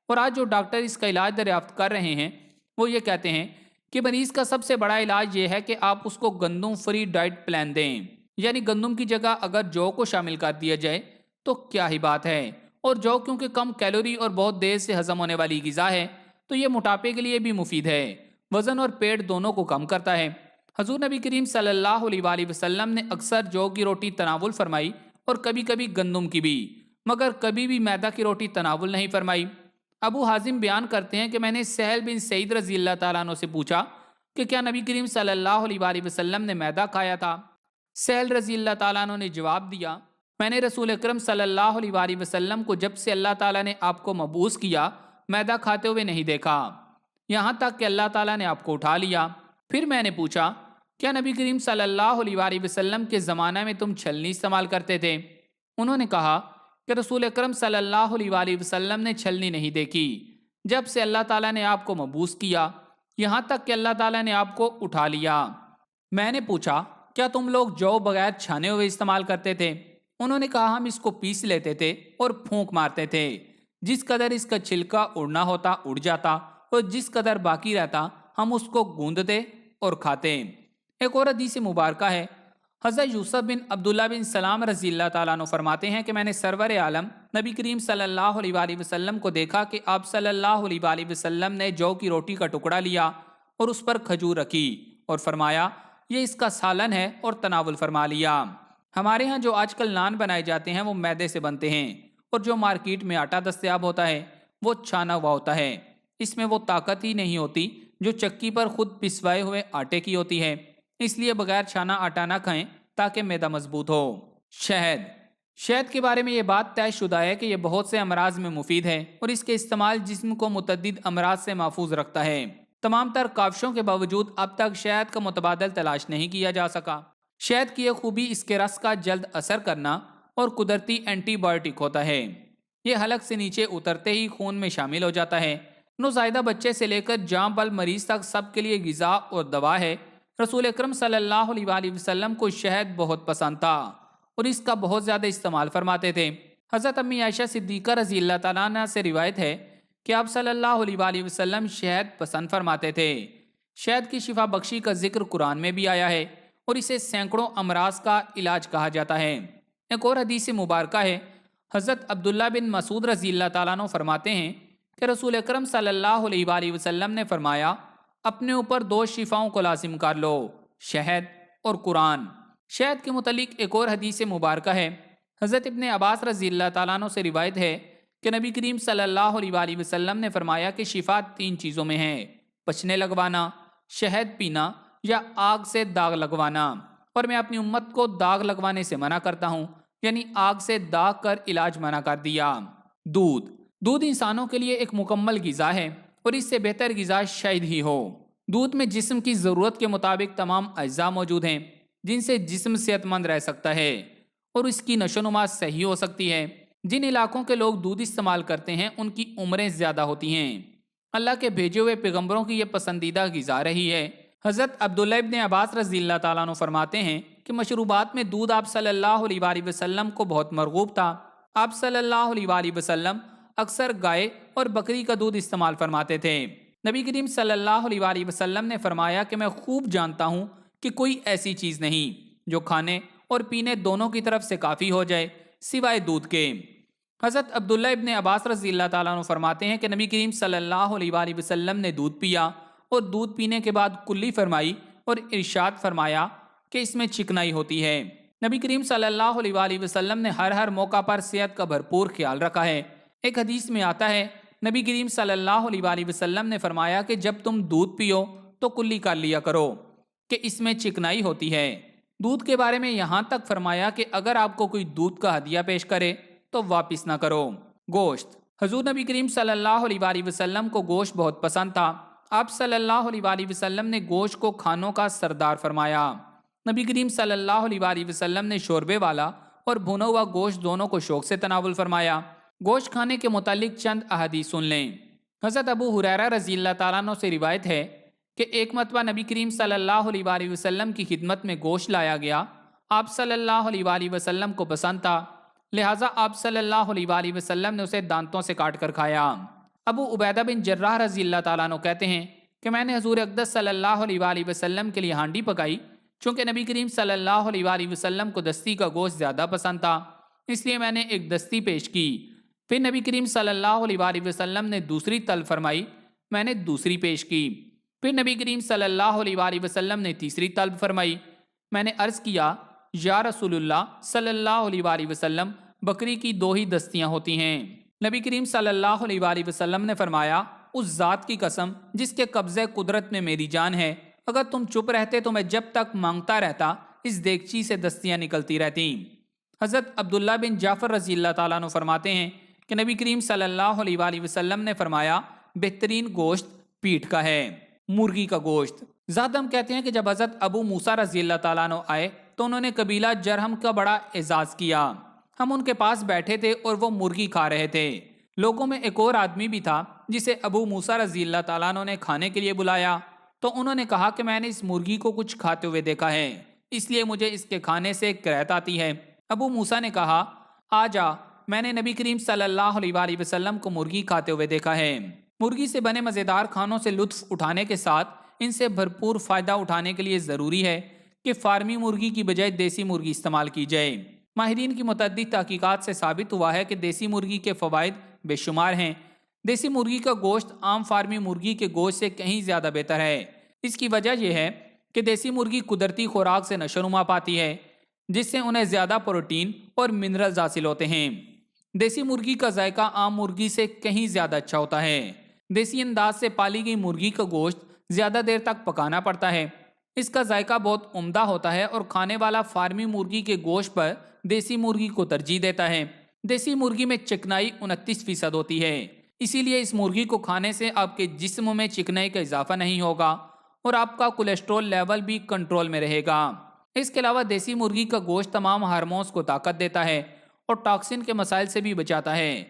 Speaker 1: اور آج جو ڈاکٹر اس کا علاج دریافت کر رہے ہیں وہ یہ کہتے ہیں کہ مریض کا سب سے بڑا علاج یہ ہے کہ آپ اس کو گندم فری ڈائٹ پلان دیں، یعنی گندم کی جگہ اگر جو کو شامل کر دیا جائے تو کیا ہی بات ہے۔ اور جو کیونکہ کم کیلوری اور بہت دیر سے ہضم ہونے والی غذا ہے تو یہ موٹاپے کے لیے بھی مفید ہے، وزن اور پیٹ دونوں کو کم کرتا ہے۔ حضور نبی کریم صلی اللہ علیہ وآلہ وسلم نے اکثر جو کی روٹی تناول فرمائی اور کبھی کبھی گندم کی بھی، مگر کبھی بھی میدا کی روٹی تناول نہیں فرمائی۔ ابو حازم بیان کرتے ہیں کہ میں نے سہل بن سعید رضی اللہ تعالیٰ عنہ سے پوچھا کہ کیا نبی کریم صلی اللہ علیہ وآلہ وسلم نے میدا کھایا تھا؟ سہل رضی اللہ تعالیٰ عنہ نے جواب دیا، میں نے رسول اکرم صلی اللہ علیہ وآلہ وسلم کو جب سے اللہ تعالیٰ نے آپ کو مبعوث کیا میدا کھاتے ہوئے نہیں دیکھا، یہاں تک کہ اللہ تعالیٰ نے آپ کو اٹھا لیا۔ پھر میں نے پوچھا، کیا نبی کریم صلی اللہ علیہ وآلہ وسلم کے زمانہ میں تم چھلنی استعمال کرتے تھے؟ انہوں نے کہا کہ رسول اکرم صلی اللہ علیہ وآلہ وسلم نے چھلنی نہیں دیکھی جب سے اللہ تعالیٰ نے آپ کو مبعوث کیا، یہاں تک کہ اللہ تعالیٰ نے آپ کو اٹھا لیا۔ میں نے پوچھا، کیا تم لوگ جو بغیر چھانے ہوئے استعمال کرتے تھے؟ انہوں نے کہا، ہم اس کو پیس لیتے تھے اور پھونک مارتے تھے، جس قدر اس کا چھلکا اڑنا ہوتا اڑ جاتا اور جس قدر باقی رہتا ہم اس کو گوندتے اور کھاتے۔ ایک اور حدیث مبارکہ ہے، حضرت یوسف بن عبداللہ بن سلام رضی اللہ تعالیٰ عنہ فرماتے ہیں کہ میں نے سرور عالم نبی کریم صلی اللہ علیہ وآلہ وسلم کو دیکھا کہ آپ صلی اللہ علیہ وآلہ وسلم نے جو کی روٹی کا ٹکڑا لیا اور اس پر کھجور رکھی اور فرمایا یہ اس کا سالن ہے اور تناول فرما لیا۔ ہمارے ہاں جو آج کل نان بنائے جاتے ہیں وہ میدے سے بنتے ہیں، اور جو مارکیٹ میں آٹا دستیاب ہوتا ہے وہ چھانا ہوا ہوتا ہے، اس میں وہ طاقت ہی نہیں ہوتی جو چکی پر خود پسوائے ہوئے آٹے کی ہوتی ہے، اس لیے بغیر چھانا آٹا نہ کھائیں تاکہ معدہ مضبوط ہو۔ شہد کے بارے میں یہ بات طے شدہ ہے کہ یہ بہت سے امراض میں مفید ہے اور اس کے استعمال جسم کو متعدد امراض سے محفوظ رکھتا ہے۔ تمام تر کاوشوں کے باوجود اب تک شہد کا متبادل تلاش نہیں کیا جا سکا۔ شہد کی ایک خوبی اس کے رس کا جلد اثر کرنا اور قدرتی اینٹی بائیوٹک ہوتا ہے۔ یہ حلق سے نیچے اترتے ہی خون میں شامل ہو جاتا ہے۔ نوزائیدہ بچے سے لے کر جاں بل مریض تک سب کے لیے غذا اور دوا ہے۔ رسول اکرم صلی اللہ علیہ وآلہ وسلم کو شہد بہت پسند تھا اور اس کا بہت زیادہ استعمال فرماتے تھے۔ حضرت امی عائشہ صدیقہ رضی اللہ تعالیٰ عنہ سے روایت ہے کہ آپ صلی اللہ علیہ وآلہ وسلم شہد پسند فرماتے تھے۔ شہد کی شفا بخشی کا ذکر قرآن میں بھی آیا ہے اور اسے سینکڑوں امراض کا علاج کہا جاتا ہے۔ ایک اور حدیث مبارکہ ہے، حضرت عبداللہ بن مسعود رضی اللہ تعالیٰ عنہ فرماتے ہیں کہ رسول اکرم صلی اللہ علیہ وآلہ وسلم نے فرمایا، اپنے اوپر 2 شفاؤں کو لازم کر لو، شہد اور قرآن۔ شہد کے متعلق ایک اور حدیث مبارکہ ہے، حضرت ابن عباس رضی اللہ تعالیٰ عنہ سے روایت ہے کہ نبی کریم صلی اللہ علیہ وآلہ وسلم نے فرمایا کہ شفا 3 چیزوں میں ہے، پچنے لگوانا، شہد پینا یا آگ سے داغ لگوانا، اور میں اپنی امت کو داغ لگوانے سے منع کرتا ہوں، یعنی آگ سے داغ کر علاج منع کر دیا۔ دودھ انسانوں کے لیے ایک مکمل غذا ہے اور اس سے بہتر غذا شاید ہی ہو۔ دودھ میں جسم کی ضرورت کے مطابق تمام اجزاء موجود ہیں جن سے جسم صحت مند رہ سکتا ہے اور اس کی نشو و نما صحیح ہو سکتی ہے۔ جن علاقوں کے لوگ دودھ استعمال کرتے ہیں ان کی عمریں زیادہ ہوتی ہیں۔ اللہ کے بھیجے ہوئے پیغمبروں کی یہ پسندیدہ غذا رہی ہے۔ حضرت عبداللہ ابن عباس رضی اللہ تعالیٰ عنہ فرماتے ہیں کہ مشروبات میں دودھ آپ صلی اللہ علیہ وآلہ وسلم کو بہت مرغوب تھا۔ آپ صلی اللہ علیہ وآلہ وسلم اکثر گائے اور بکری کا دودھ استعمال فرماتے تھے۔ نبی کریم صلی اللہ علیہ وآلہ وسلم نے فرمایا کہ میں خوب جانتا ہوں کہ کوئی ایسی چیز نہیں جو کھانے اور پینے دونوں کی طرف سے کافی ہو جائے سوائے دودھ کے۔ حضرت عبداللہ ابن عباس رضی اللہ تعالیٰ عنہ فرماتے ہیں کہ نبی کریم صلی اللہ علیہ وآلہ وسلم نے دودھ پیا اور دودھ پینے کے بعد کلی فرمائی اور ارشاد فرمایا کہ اس میں چکنائی ہوتی ہے۔ نبی کریم صلی اللہ علیہ وآلہ وسلم نے ہر موقع پر صحت کا بھرپور خیال رکھا ہے۔ ایک حدیث میں آتا ہے نبی کریم صلی اللہ علیہ وآلہ وسلم نے فرمایا کہ جب تم دودھ پیو تو کلی کر لیا کرو کہ اس میں چکنائی ہوتی ہے۔ دودھ کے بارے میں یہاں تک فرمایا کہ اگر آپ کو کوئی دودھ کا ہدیہ پیش کرے تو واپس نہ کرو۔ گوشت، حضور نبی کریم صلی اللہ علیہ وآلہ وسلم کو گوشت بہت پسند تھا۔ آپ صلی اللہ علیہ وآلہ وسلم نے گوشت کو کھانوں کا سردار فرمایا۔ نبی کریم صلی اللہ علیہ وآلہ وسلم نے شوربے والا اور بھنا ہوا گوشت دونوں کو شوق سے تناول فرمایا۔ گوشت کھانے کے متعلق چند احادیث سن لیں۔ حضرت ابو ہریرہ رضی اللہ تعالیٰ عنہ سے روایت ہے کہ ایک مرتبہ نبی کریم صلی اللہ علیہ وآلہ وسلم کی خدمت میں گوشت لایا گیا۔ آپ صلی اللہ علیہ وآلہ وسلم کو پسند تھا، لہٰذا آپ صلی اللہ علیہ وآلہ وسلم نے اسے دانتوں سے کاٹ کر کھایا۔ ابو عبیدہ بن جراح رضی اللہ تعالیٰ عنہ کہتے ہیں کہ میں نے حضور اقدس صلی اللہ علیہ وآلہ وسلم کے لیے ہانڈی پکائی، چونکہ نبی کریم صلی اللہ علیہ وآلہ وسلم کو دستی کا گوشت زیادہ پسند تھا، اس لیے میں نے ایک دستی پیش کی۔ پھر نبی کریم صلی اللہ علیہ وآلہ وسلم نے دوسری تل فرمائی، میں نے دوسری پیش کی۔ پھر نبی کریم صلی اللہ علیہ وآلہ وسلم نے تیسری طلب فرمائی۔ میں نے عرض کیا، یا رسول اللہ صلی اللہ علیہ وآلہ وسلم، بکری کی 2 ہی دستیاں ہوتی ہیں۔ نبی کریم صلی اللہ علیہ وآلہ وسلم نے فرمایا، اس ذات کی قسم جس کے قبضہ قدرت میں میری جان ہے، اگر تم چپ رہتے تو میں جب تک مانگتا رہتا اس دیگچی سے دستیاں نکلتی رہتی۔ حضرت عبداللہ بن جعفر رضی اللہ تعالیٰ عنہ فرماتے ہیں کہ نبی کریم صلی اللہ علیہ وآلہ وسلم نے فرمایا، بہترین گوشت پیٹھ کا ہے، مرغی کا گوشت۔ زادم کہتے ہیں کہ جب حضرت ابو موسیٰ رضی اللہ تعالیٰ عنہ آئے تو انہوں نے قبیلہ جرہم کا بڑا اعزاز کیا۔ ہم ان کے پاس بیٹھے تھے اور وہ مرغی کھا رہے تھے۔ لوگوں میں ایک اور آدمی بھی تھا جسے ابو موسیٰ رضی اللہ تعالیٰ عنہ نے کھانے کے لیے بلایا، تو انہوں نے کہا کہ میں نے اس مرغی کو کچھ کھاتے ہوئے دیکھا ہے، اس لیے مجھے اس کے کھانے سے کرہت آتی ہے۔ ابو موسیٰ نے کہا، آ جا، میں نے نبی کریم صلی اللہ علیہ وآلہ وسلم کو مرغی کھاتے ہوئے دیکھا ہے۔ مرغی سے بنے مزیدار کھانوں سے لطف اٹھانے کے ساتھ ان سے بھرپور فائدہ اٹھانے کے لیے ضروری ہے کہ فارمی مرغی کی بجائے دیسی مرغی استعمال کی جائے۔ ماہرین کی متعدد تحقیقات سے ثابت ہوا ہے کہ دیسی مرغی کے فوائد بے شمار ہیں۔ دیسی مرغی کا گوشت عام فارمی مرغی کے گوشت سے کہیں زیادہ بہتر ہے۔ اس کی وجہ یہ ہے کہ دیسی مرغی قدرتی خوراک سے نشوونما پاتی ہے، جس سے انہیں زیادہ پروٹین اور منرلز حاصل ہوتے ہیں۔ دیسی مرغی کا ذائقہ عام مرغی سے کہیں زیادہ اچھا ہوتا ہے۔ دیسی انداز سے پالی گئی مرغی کا گوشت زیادہ دیر تک پکانا پڑتا ہے، اس کا ذائقہ بہت عمدہ ہوتا ہے اور کھانے والا فارمی مرغی کے گوشت پر دیسی مرغی کو ترجیح دیتا ہے۔ دیسی مرغی میں چکنائی 29% ہوتی ہے، اسی لیے اس مرغی کو کھانے سے آپ کے جسم میں چکنائی کا اضافہ نہیں ہوگا اور آپ کا کولیسٹرول لیول بھی کنٹرول میں رہے گا۔ اس کے علاوہ دیسی مرغی کا گوشت تمام ہارمونز کو طاقت دیتا ہے اور ٹاکسن کے مسائل سے بھی بچاتا ہے۔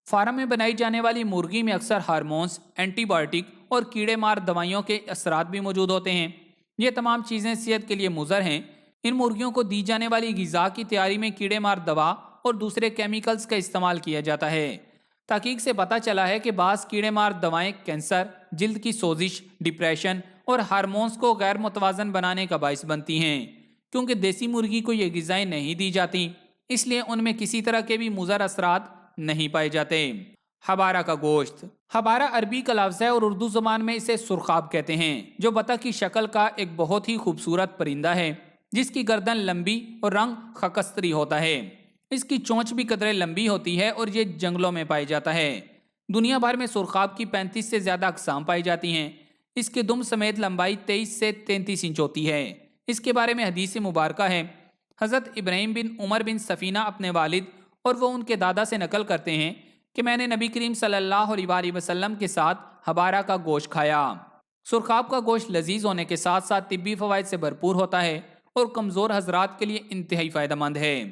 Speaker 1: فارم میں بنائی جانے والی مرغی میں اکثر ہارمونز، اینٹی بائیوٹک اور کیڑے مار دوائیوں کے اثرات بھی موجود ہوتے ہیں۔ یہ تمام چیزیں صحت کے لیے مضر ہیں۔ ان مرغیوں کو دی جانے والی غذا کی تیاری میں کیڑے مار دوا اور دوسرے کیمیکلز کا استعمال کیا جاتا ہے۔ تحقیق سے پتہ چلا ہے کہ بعض کیڑے مار دوائیں کینسر، جلد کی سوزش، ڈپریشن اور ہارمونز کو غیر متوازن بنانے کا باعث بنتی ہیں۔ کیونکہ دیسی مرغی کو یہ غذائیں نہیں دی جاتی، اس لیے ان میں کسی طرح کے بھی مضر اثرات نہیں پائے جاتے۔ ہبارہ کا گوشت۔ ہبارہ عربی کا لفظ ہے اور اردو زبان میں اسے سرخاب کہتے ہیں، جو بطخ کی شکل کا ایک بہت ہی خوبصورت پرندہ ہے جس کی گردن لمبی اور رنگ خاکستری ہوتا ہے۔ اس کی چونچ بھی قدرے لمبی ہوتی ہے اور یہ جنگلوں میں پائی جاتا ہے۔ دنیا بھر میں سرخاب کی 35 سے زیادہ اقسام پائی جاتی ہیں۔ اس کے دم سمیت لمبائی 23 سے 33 انچ ہوتی ہے۔ اس کے بارے میں حدیث مبارکہ ہے، حضرت ابراہیم بن عمر بن سفینہ اپنے والد اور وہ ان کے دادا سے نقل کرتے ہیں کہ میں نے نبی کریم صلی اللہ علیہ وآلہ وسلم کے ساتھ ہبارہ کا گوشت کھایا۔ سرخاب کا گوشت لذیذ ہونے کے ساتھ ساتھ طبی فوائد سے بھرپور ہوتا ہے اور کمزور حضرات کے لیے انتہائی فائدہ مند ہے۔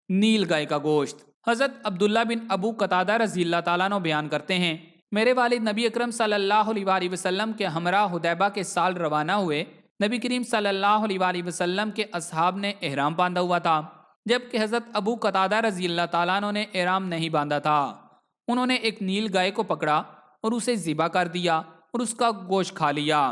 Speaker 1: نیل گائے کا گوشت۔ حضرت عبداللہ بن ابو قتادہ رضی اللہ تعالیٰ عنہ بیان کرتے ہیں، میرے والد نبی اکرم صلی اللہ علیہ وآلہ وسلم کے ہمراہ حدیبہ کے سال روانہ ہوئے۔ نبی کریم صلی اللہ علیہ وآلہ وسلم کے اصحاب نے احرام باندھا ہوا تھا، جبکہ حضرت ابو قتادہ رضی اللہ تعالیٰ عنہ نے احرام نہیں باندھا تھا۔ انہوں نے ایک نیل گائے کو پکڑا اور اسے ذبح کر دیا اور اس کا گوشت کھا لیا۔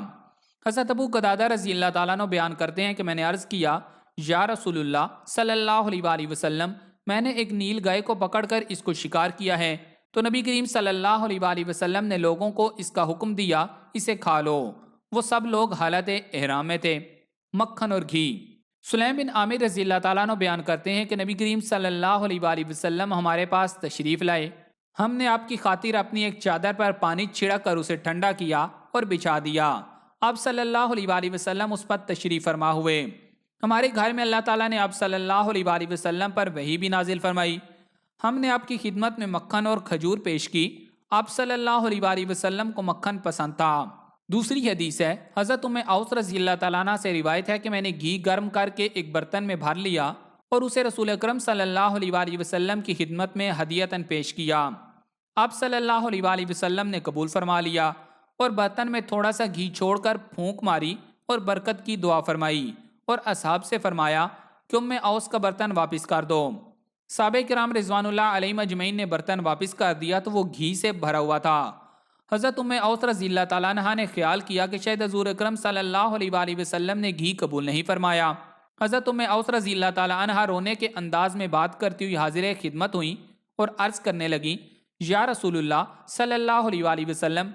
Speaker 1: حضرت ابو قتادہ رضی اللہ تعالیٰ عنہ بیان کرتے ہیں کہ میں نے عرض کیا، یا رسول اللہ صلی اللہ علیہ وآلہ وسلم، میں نے ایک نیل گائے کو پکڑ کر اس کو شکار کیا ہے، تو نبی کریم صلی اللہ علیہ وآلہ وسلم نے لوگوں کو اس کا حکم دیا، اسے کھا لو۔ وہ سب لوگ حالت احرام میں تھے۔ مکھن اور گھی۔ سلیم بن عامر رضی اللہ تعالیٰ عنہ بیان کرتے ہیں کہ نبی کریم صلی اللہ علیہ وآلہ وسلم ہمارے پاس تشریف لائے۔ ہم نے آپ کی خاطر اپنی ایک چادر پر پانی چھڑک کر اسے ٹھنڈا کیا اور بچھا دیا۔ آپ صلی اللہ علیہ وآلہ وسلم اس پر تشریف فرما ہوئے۔ ہمارے گھر میں اللہ تعالیٰ نے آپ صلی اللہ علیہ وآلہ وسلم پر وحی بھی نازل فرمائی۔ ہم نے آپ کی خدمت میں مکھن اور کھجور پیش کی۔ آپ صلی اللہ علیہ وآلہ وسلم کو مکھن پسند تھا۔ دوسری حدیث ہے، حضرت ام اوس رضی اللہ تعالیٰ عنہ سے روایت ہے کہ میں نے گھی گرم کر کے ایک برتن میں بھر لیا اور اسے رسول اکرم صلی اللہ علیہ وآلہ وسلم کی خدمت میں ہدیتاً پیش کیا۔ آپ صلی اللہ علیہ وآلہ وسلم نے قبول فرما لیا اور برتن میں تھوڑا سا گھی چھوڑ کر پھونک ماری اور برکت کی دعا فرمائی اور اصحاب سے فرمایا کہ ام اوس کا برتن واپس کر دو۔ صحابہ کرام رضوان اللہ علیہم اجمعین نے برتن واپس کر دیا تو وہ گھی سے بھرا ہوا تھا۔ حضرت ام اوس رضی اللہ تعالیٰ عنہ نے خیال کیا کہ شاید حضور اکرم صلی اللہ علیہ وآلہ وسلم نے گھی قبول نہیں فرمایا۔ حضرت ام اوس رضی اللہ تعالیٰ عنہ رونے کے انداز میں بات کرتی ہوئی حاضر خدمت ہوئی اور عرض کرنے لگی، یا رسول اللہ صلی اللہ علیہ وآلہ وسلم،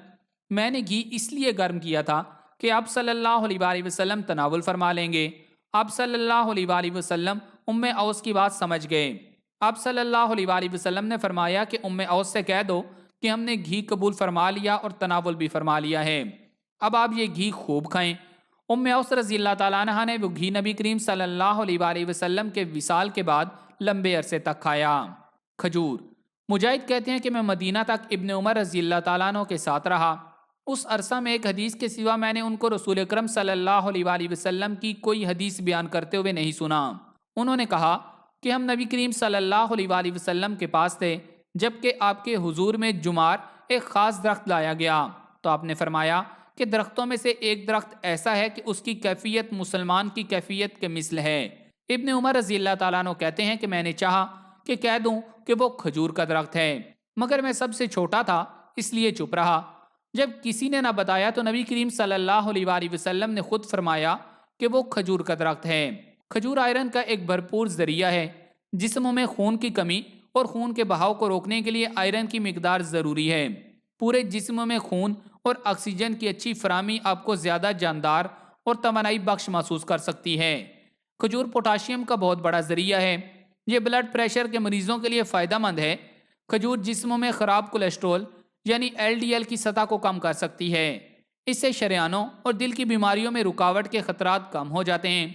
Speaker 1: میں نے گھی اس لیے گرم کیا تھا کہ آپ صلی اللہ علیہ وآلہ وسلم تناول فرما لیں گے۔ آپ صلی اللہ علیہ وآلہ وسلم ام اوس کی بات سمجھ گئے۔ آپ صلی اللہ علیہ وآلہ وسلم نے فرمایا کہ ام اوس سے کہہ دو کہ ہم نے گھی قبول فرما لیا اور تناول بھی فرما لیا ہے، اب آپ یہ گھی خوب کھائیں۔ ام اوس رضی اللہ تعالیٰ عنہ نے وہ گھی نبی کریم صلی اللہ علیہ وآلہ وسلم کے وصال کے بعد لمبے عرصے تک کھایا۔ کھجور۔ مجاہد کہتے ہیں کہ میں مدینہ تک ابن عمر رضی اللہ تعالیٰ عنہ کے ساتھ رہا۔ اس عرصہ میں ایک حدیث کے سوا میں نے ان کو رسول اکرم صلی اللہ علیہ وآلہ وسلم کی کوئی حدیث بیان کرتے ہوئے نہیں سنا۔ انہوں نے کہا کہ ہم نبی کریم صلی اللہ علیہ وآلہ وسلم کے پاس تھے جبکہ آپ کے حضور میں جمار ایک خاص درخت لایا گیا، تو آپ نے فرمایا کہ درختوں میں سے ایک درخت ایسا ہے کہ اس کی کیفیت مسلمان کی کیفیت کے مثل ہے۔ ابن عمر رضی اللہ تعالیٰ عنہ کہتے ہیں کہ میں نے چاہا کہ کہہ دوں کہ وہ کھجور کا درخت ہے، مگر میں سب سے چھوٹا تھا اس لیے چپ رہا۔ جب کسی نے نہ بتایا تو نبی کریم صلی اللہ علیہ وآلہ وسلم نے خود فرمایا کہ وہ کھجور کا درخت ہے۔ کھجور آئرن کا ایک بھرپور ذریعہ ہے۔ جسموں میں خون کی کمی اور خون کے بہاؤ کو روکنے کے لیے آئرن کی مقدار ضروری ہے۔ پورے جسم میں خون اور آکسیجن کی اچھی فراہمی آپ کو زیادہ جاندار اور توانائی بخش محسوس کر سکتی ہے۔ کھجور پوٹاشیم کا بہت بڑا ذریعہ ہے۔ یہ بلڈ پریشر کے مریضوں کے لیے فائدہ مند ہے۔ کھجور جسموں میں خراب کولیسٹرول یعنی LDL کی سطح کو کم کر سکتی ہے۔ اس سے شریانوں اور دل کی بیماریوں میں رکاوٹ کے خطرات کم ہو جاتے ہیں۔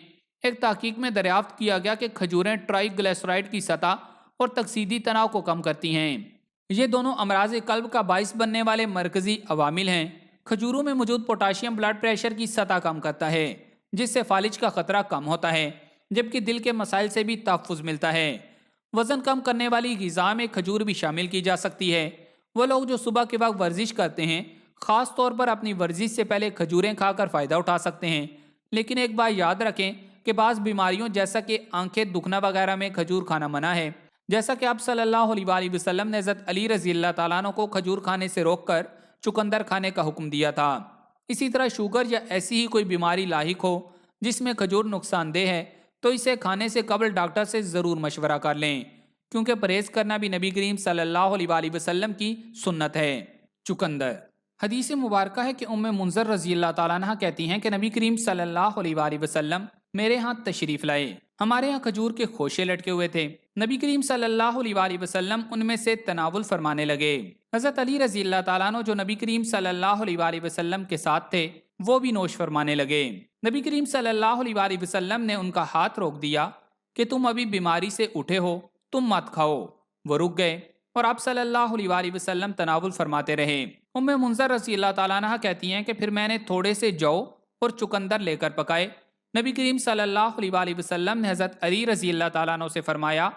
Speaker 1: ایک تحقیق میں دریافت کیا گیا کہ کھجوریں ٹرائی گلیسرائڈ کی سطح اور تکسیدی تناؤ کو کم کرتی ہیں۔ یہ دونوں امراض قلب کا باعث بننے والے مرکزی عوامل ہیں۔ کھجوروں میں موجود پوٹاشیم بلڈ پریشر کی سطح کم کرتا ہے، جس سے فالج کا خطرہ کم ہوتا ہے، جبکہ دل کے مسائل سے بھی تحفظ ملتا ہے۔ وزن کم کرنے والی غذا میں کھجور بھی شامل کی جا سکتی ہے۔ وہ لوگ جو صبح کے وقت ورزش کرتے ہیں خاص طور پر اپنی ورزش سے پہلے کھجوریں کھا کر فائدہ اٹھا سکتے ہیں، لیکن ایک بات یاد رکھیں کہ بعض بیماریوں جیسا کہ آنکھیں دکھنا وغیرہ میں کھجور کھانا منع ہے، جیسا کہ آپ صلی اللہ علیہ وآلہ وسلم نے حضرت علی رضی اللہ تعالیٰ عنہ کو کھجور کھانے سے روک کر چقندر کھانے کا حکم دیا تھا۔ اسی طرح شوگر یا ایسی ہی کوئی بیماری لاحق ہو جس میں کھجور نقصان دہ ہے تو اسے کھانے سے قبل ڈاکٹر سے ضرور مشورہ کر لیں، کیونکہ پرہیز کرنا بھی نبی کریم صلی اللہ علیہ وآلہ وسلم کی سنت ہے۔ چقندر۔ حدیث مبارکہ ہے کہ ام منذر رضی اللہ تعالیٰ عنہ کہتی ہیں کہ نبی کریم صلی اللہ علیہ وآلہ وسلم میرے ہاں تشریف لائے۔ ہمارے ہاں کھجور کے خوشے لٹکے ہوئے تھے۔ نبی کریم صلی اللہ علیہ وآلہ وسلم ان میں سے تناول فرمانے لگے۔ حضرت علی رضی اللہ تعالیٰ عنہ جو نبی کریم صلی اللہ علیہ وآلہ وسلم کے ساتھ تھے وہ بھی نوش فرمانے لگے۔ نبی کریم صلی اللہ علیہ وآلہ وسلم نے ان کا ہاتھ روک دیا کہ تم ابھی بیماری سے اٹھے ہو، تم مت کھاؤ۔ وہ رک گئے اور آپ صلی اللہ علیہ وآلہ وسلم تناول فرماتے رہے۔ ام منذر رضی اللہ تعالیٰ عنہ کہتی ہیں کہ پھر میں نے تھوڑے سے جو اور چقندر لے کر پکائے۔ نبی کریم صلی اللہ علیہ وآلہ وسلم نے حضرت علی رضی اللہ تعالیٰ عنہ سے فرمایا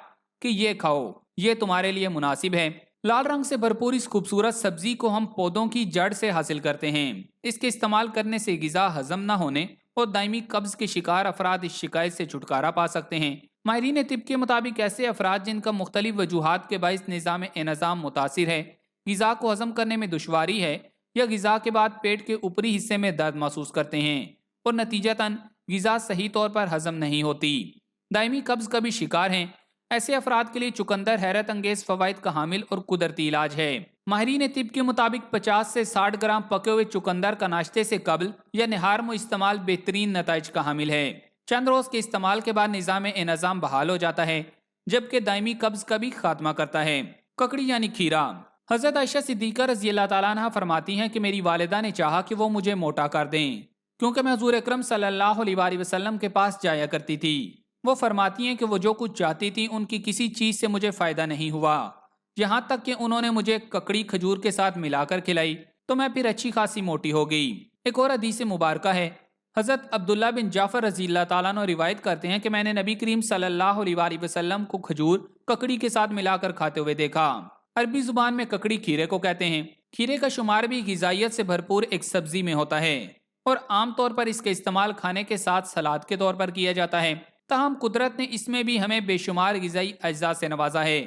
Speaker 1: کہ یہ کھاؤ، یہ تمہارے لیے مناسب ہے۔ لال رنگ سے بھرپور اس خوبصورت سبزی کو ہم پودوں کی جڑ سے حاصل کرتے ہیں۔ اس کے استعمال کرنے سے غذا ہضم نہ ہونے اور دائمی قبض کے شکار افراد اس شکایت سے چھٹکارا پا سکتے ہیں۔ ماہرین طب کے مطابق ایسے افراد جن کا مختلف وجوہات کے باعث نظام انہضام متاثر ہے، غذا کو ہضم کرنے میں دشواری ہے، یا غذا کے بعد پیٹ کے اوپری حصے میں درد محسوس کرتے ہیں اور نتیجتاً غذا صحیح طور پر ہضم نہیں ہوتی، دائمی قبض کا بھی شکار ہیں، ایسے افراد کے لیے چقندر حیرت انگیز فوائد کا حامل اور قدرتی علاج ہے۔ ماہرین طب کے مطابق 50 سے 60 گرام پکے ہوئے چقندر کا ناشتے سے قبل یا نہار میں استعمال بہترین نتائج کا حامل ہے۔ چند روز کے استعمال کے بعد نظام انہضام بحال ہو جاتا ہے، جبکہ دائمی قبض کا بھی خاتمہ کرتا ہے۔ ککڑی یعنی کھیرا۔ حضرت عائشہ صدیقہ رضی اللہ تعالیٰ عنہ فرماتی ہیں کہ میری والدہ نے چاہا کہ وہ مجھے موٹا کر دیں، کیونکہ میں حضور اکرم صلی اللہ علیہ وآلہ وسلم کے پاس جایا کرتی تھی۔ وہ فرماتی ہیں کہ وہ جو کچھ چاہتی تھی ان کی کسی چیز سے مجھے فائدہ نہیں ہوا، یہاں تک کہ انہوں نے مجھے ککڑی کھجور کے ساتھ ملا کر کھلائی تو میں پھر اچھی خاصی موٹی ہو گئی۔ ایک اور حدیث مبارکہ ہے، حضرت عبداللہ بن جعفر رضی اللہ تعالیٰ عنہ روایت کرتے ہیں کہ میں نے نبی کریم صلی اللہ علیہ وآلہ وسلم کو کھجور ککڑی کے ساتھ ملا کر کھاتے ہوئے دیکھا۔ عربی زبان میں ککڑی کھیرے کو کہتے ہیں۔ کھیرے کا شمار بھی غذائیت سے بھرپور ایک سبزی میں ہوتا ہے اور عام طور پر اس کا استعمال کھانے کے ساتھ سلاد کے طور پر کیا جاتا ہے، تاہم قدرت نے اس میں بھی ہمیں بے شمار غذائی اجزاء سے نوازا ہے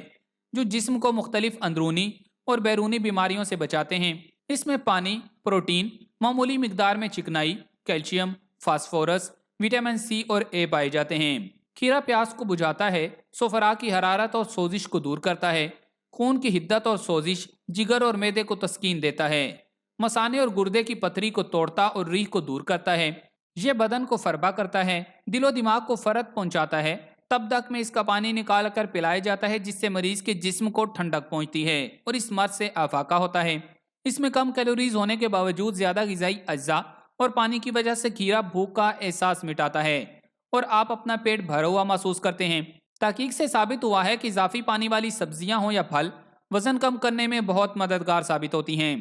Speaker 1: جو جسم کو مختلف اندرونی اور بیرونی بیماریوں سے بچاتے ہیں۔ اس میں پانی، پروٹین، معمولی مقدار میں چکنائی، کیلشیم، فاسفورس، وٹامن سی اور اے پائے جاتے ہیں۔ کھیرا پیاس کو بجھاتا ہے، سفرا کی حرارت اور سوزش کو دور کرتا ہے، خون کی حدت اور سوزش، جگر اور معدے کو تسکین دیتا ہے، مثانے اور گردے کی پتھری کو توڑتا اور ریح کو دور کرتا ہے، یہ بدن کو فربا کرتا ہے، دل و دماغ کو فرق پہنچاتا ہے، تب تک میں اس کا پانی نکال کر پلایا جاتا ہے جس سے مریض کے جسم کو ٹھنڈک پہنچتی ہے اور اس مرض سے افاقہ ہوتا ہے۔ اس میں کم کیلوریز ہونے کے باوجود زیادہ غذائی اجزاء اور پانی کی وجہ سے کھیرا بھوک کا احساس مٹاتا ہے اور آپ اپنا پیٹ بھرا ہوا محسوس کرتے ہیں۔ تحقیق سے ثابت ہوا ہے کہ اضافی پانی والی سبزیاں ہوں یا پھل وزن کم کرنے میں بہت مددگار ثابت ہوتی ہیں۔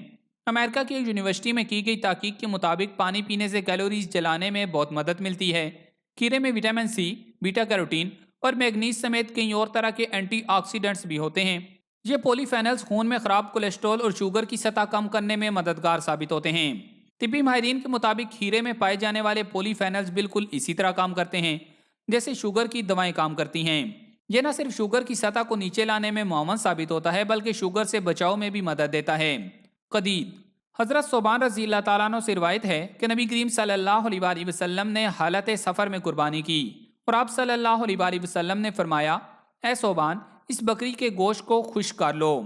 Speaker 1: امریکہ کی ایک یونیورسٹی میں کی گئی تحقیق کے مطابق پانی پینے سے کیلوریز جلانے میں بہت مدد ملتی ہے۔ کھیرے میں وٹامن سی، بیٹا کیروٹین اور میگنیز سمیت کئی اور طرح کے اینٹی آکسیڈنٹس بھی ہوتے ہیں۔ یہ پولی فینلز خون میں خراب کولیسٹرول اور شوگر کی سطح کم کرنے میں مددگار ثابت ہوتے ہیں۔ طبی ماہرین کے مطابق کھیرے میں پائے جانے والے پولی فینلز بالکل اسی طرح کام کرتے ہیں جیسے شوگر کی دوائیں کام کرتی ہیں۔ یہ نہ صرف شوگر کی سطح کو نیچے لانے میں معاون ثابت ہوتا ہے بلکہ شوگر سے بچاؤ میں بھی مدد دیتا ہے۔ قدید۔ حضرت صوبان رضی اللہ تعالیٰ عنہ سے روایت ہے کہ نبی کریم صلی اللہ علیہ وآلہ وسلم نے حالت سفر میں قربانی کی اور آپ صلی اللہ علیہ وآلہ وسلم نے فرمایا، اے صوبان، اس بکری کے گوشت کو خشک کر لو۔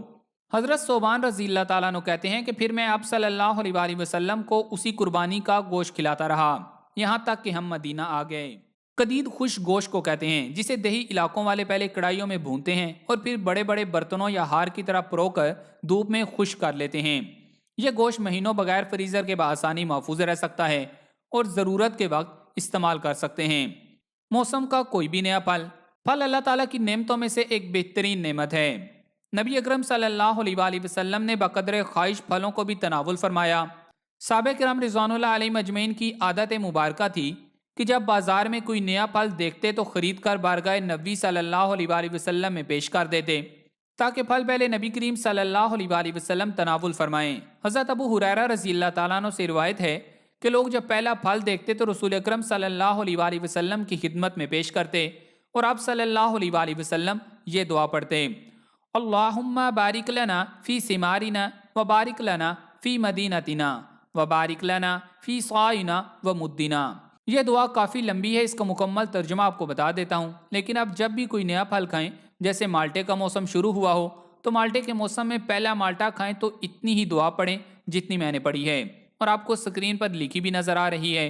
Speaker 1: حضرت صوبان رضی اللہ تعالیٰ عنہ کہتے ہیں کہ پھر میں آپ صلی اللہ علیہ وآلہ وسلم کو اسی قربانی کا گوشت کھلاتا رہا یہاں تک کہ ہم مدینہ آ گئے۔ قدید خشک گوشت کو کہتے ہیں جسے دیہی علاقوں والے پہلے کڑھائیوں میں بھونتے ہیں اور پھر بڑے بڑے برتنوں یا ہار کی طرح پرو کر دھوپ میں خشک کر لیتے ہیں۔ یہ گوشت مہینوں بغیر فریزر کے بآسانی محفوظ رہ سکتا ہے اور ضرورت کے وقت استعمال کر سکتے ہیں۔ موسم کا کوئی بھی نیا پھل۔ پھل اللہ تعالیٰ کی نعمتوں میں سے ایک بہترین نعمت ہے۔ نبی اکرم صلی اللہ علیہ وآلہ وسلم نے بقدر خواہش پھلوں کو بھی تناول فرمایا۔ صحابہ کرام رضوان اللہ علیہ مجمعین کی عادت مبارکہ تھی کہ جب بازار میں کوئی نیا پھل دیکھتے تو خرید کر بارگاہ نبوی صلی اللہ علیہ وآلہ وسلم میں پیش کر دیتے تاکہ پھل پہلے نبی کریم صلی اللہ علیہ وآلہ وسلم تناول فرمائیں۔ حضرت ابو ہریرہ رضی اللہ تعالیٰ عنہ سے روایت ہے کہ لوگ جب پہلا پھل دیکھتے تو رسول اکرم صلی اللہ علیہ وآلہ وسلم کی خدمت میں پیش کرتے اور آپ صلی اللہ علیہ وآلہ وسلم یہ دعا پڑھتے، اللہم بارک لنا فی ثمارنا وبارک لنا فی مدینتنا وبارک لنا فی صاعنا ومدنا۔ یہ دعا کافی لمبی ہے، اس کا مکمل ترجمہ آپ کو بتا دیتا ہوں، لیکن اب جب بھی کوئی نیا پھل کھائیں، جیسے مالٹے کا موسم شروع ہوا ہو تو مالٹے کے موسم میں پہلا مالٹا کھائیں تو اتنی ہی دعا پڑھیں جتنی میں نے پڑھی ہے اور آپ کو سکرین پر لکھی بھی نظر آ رہی ہے۔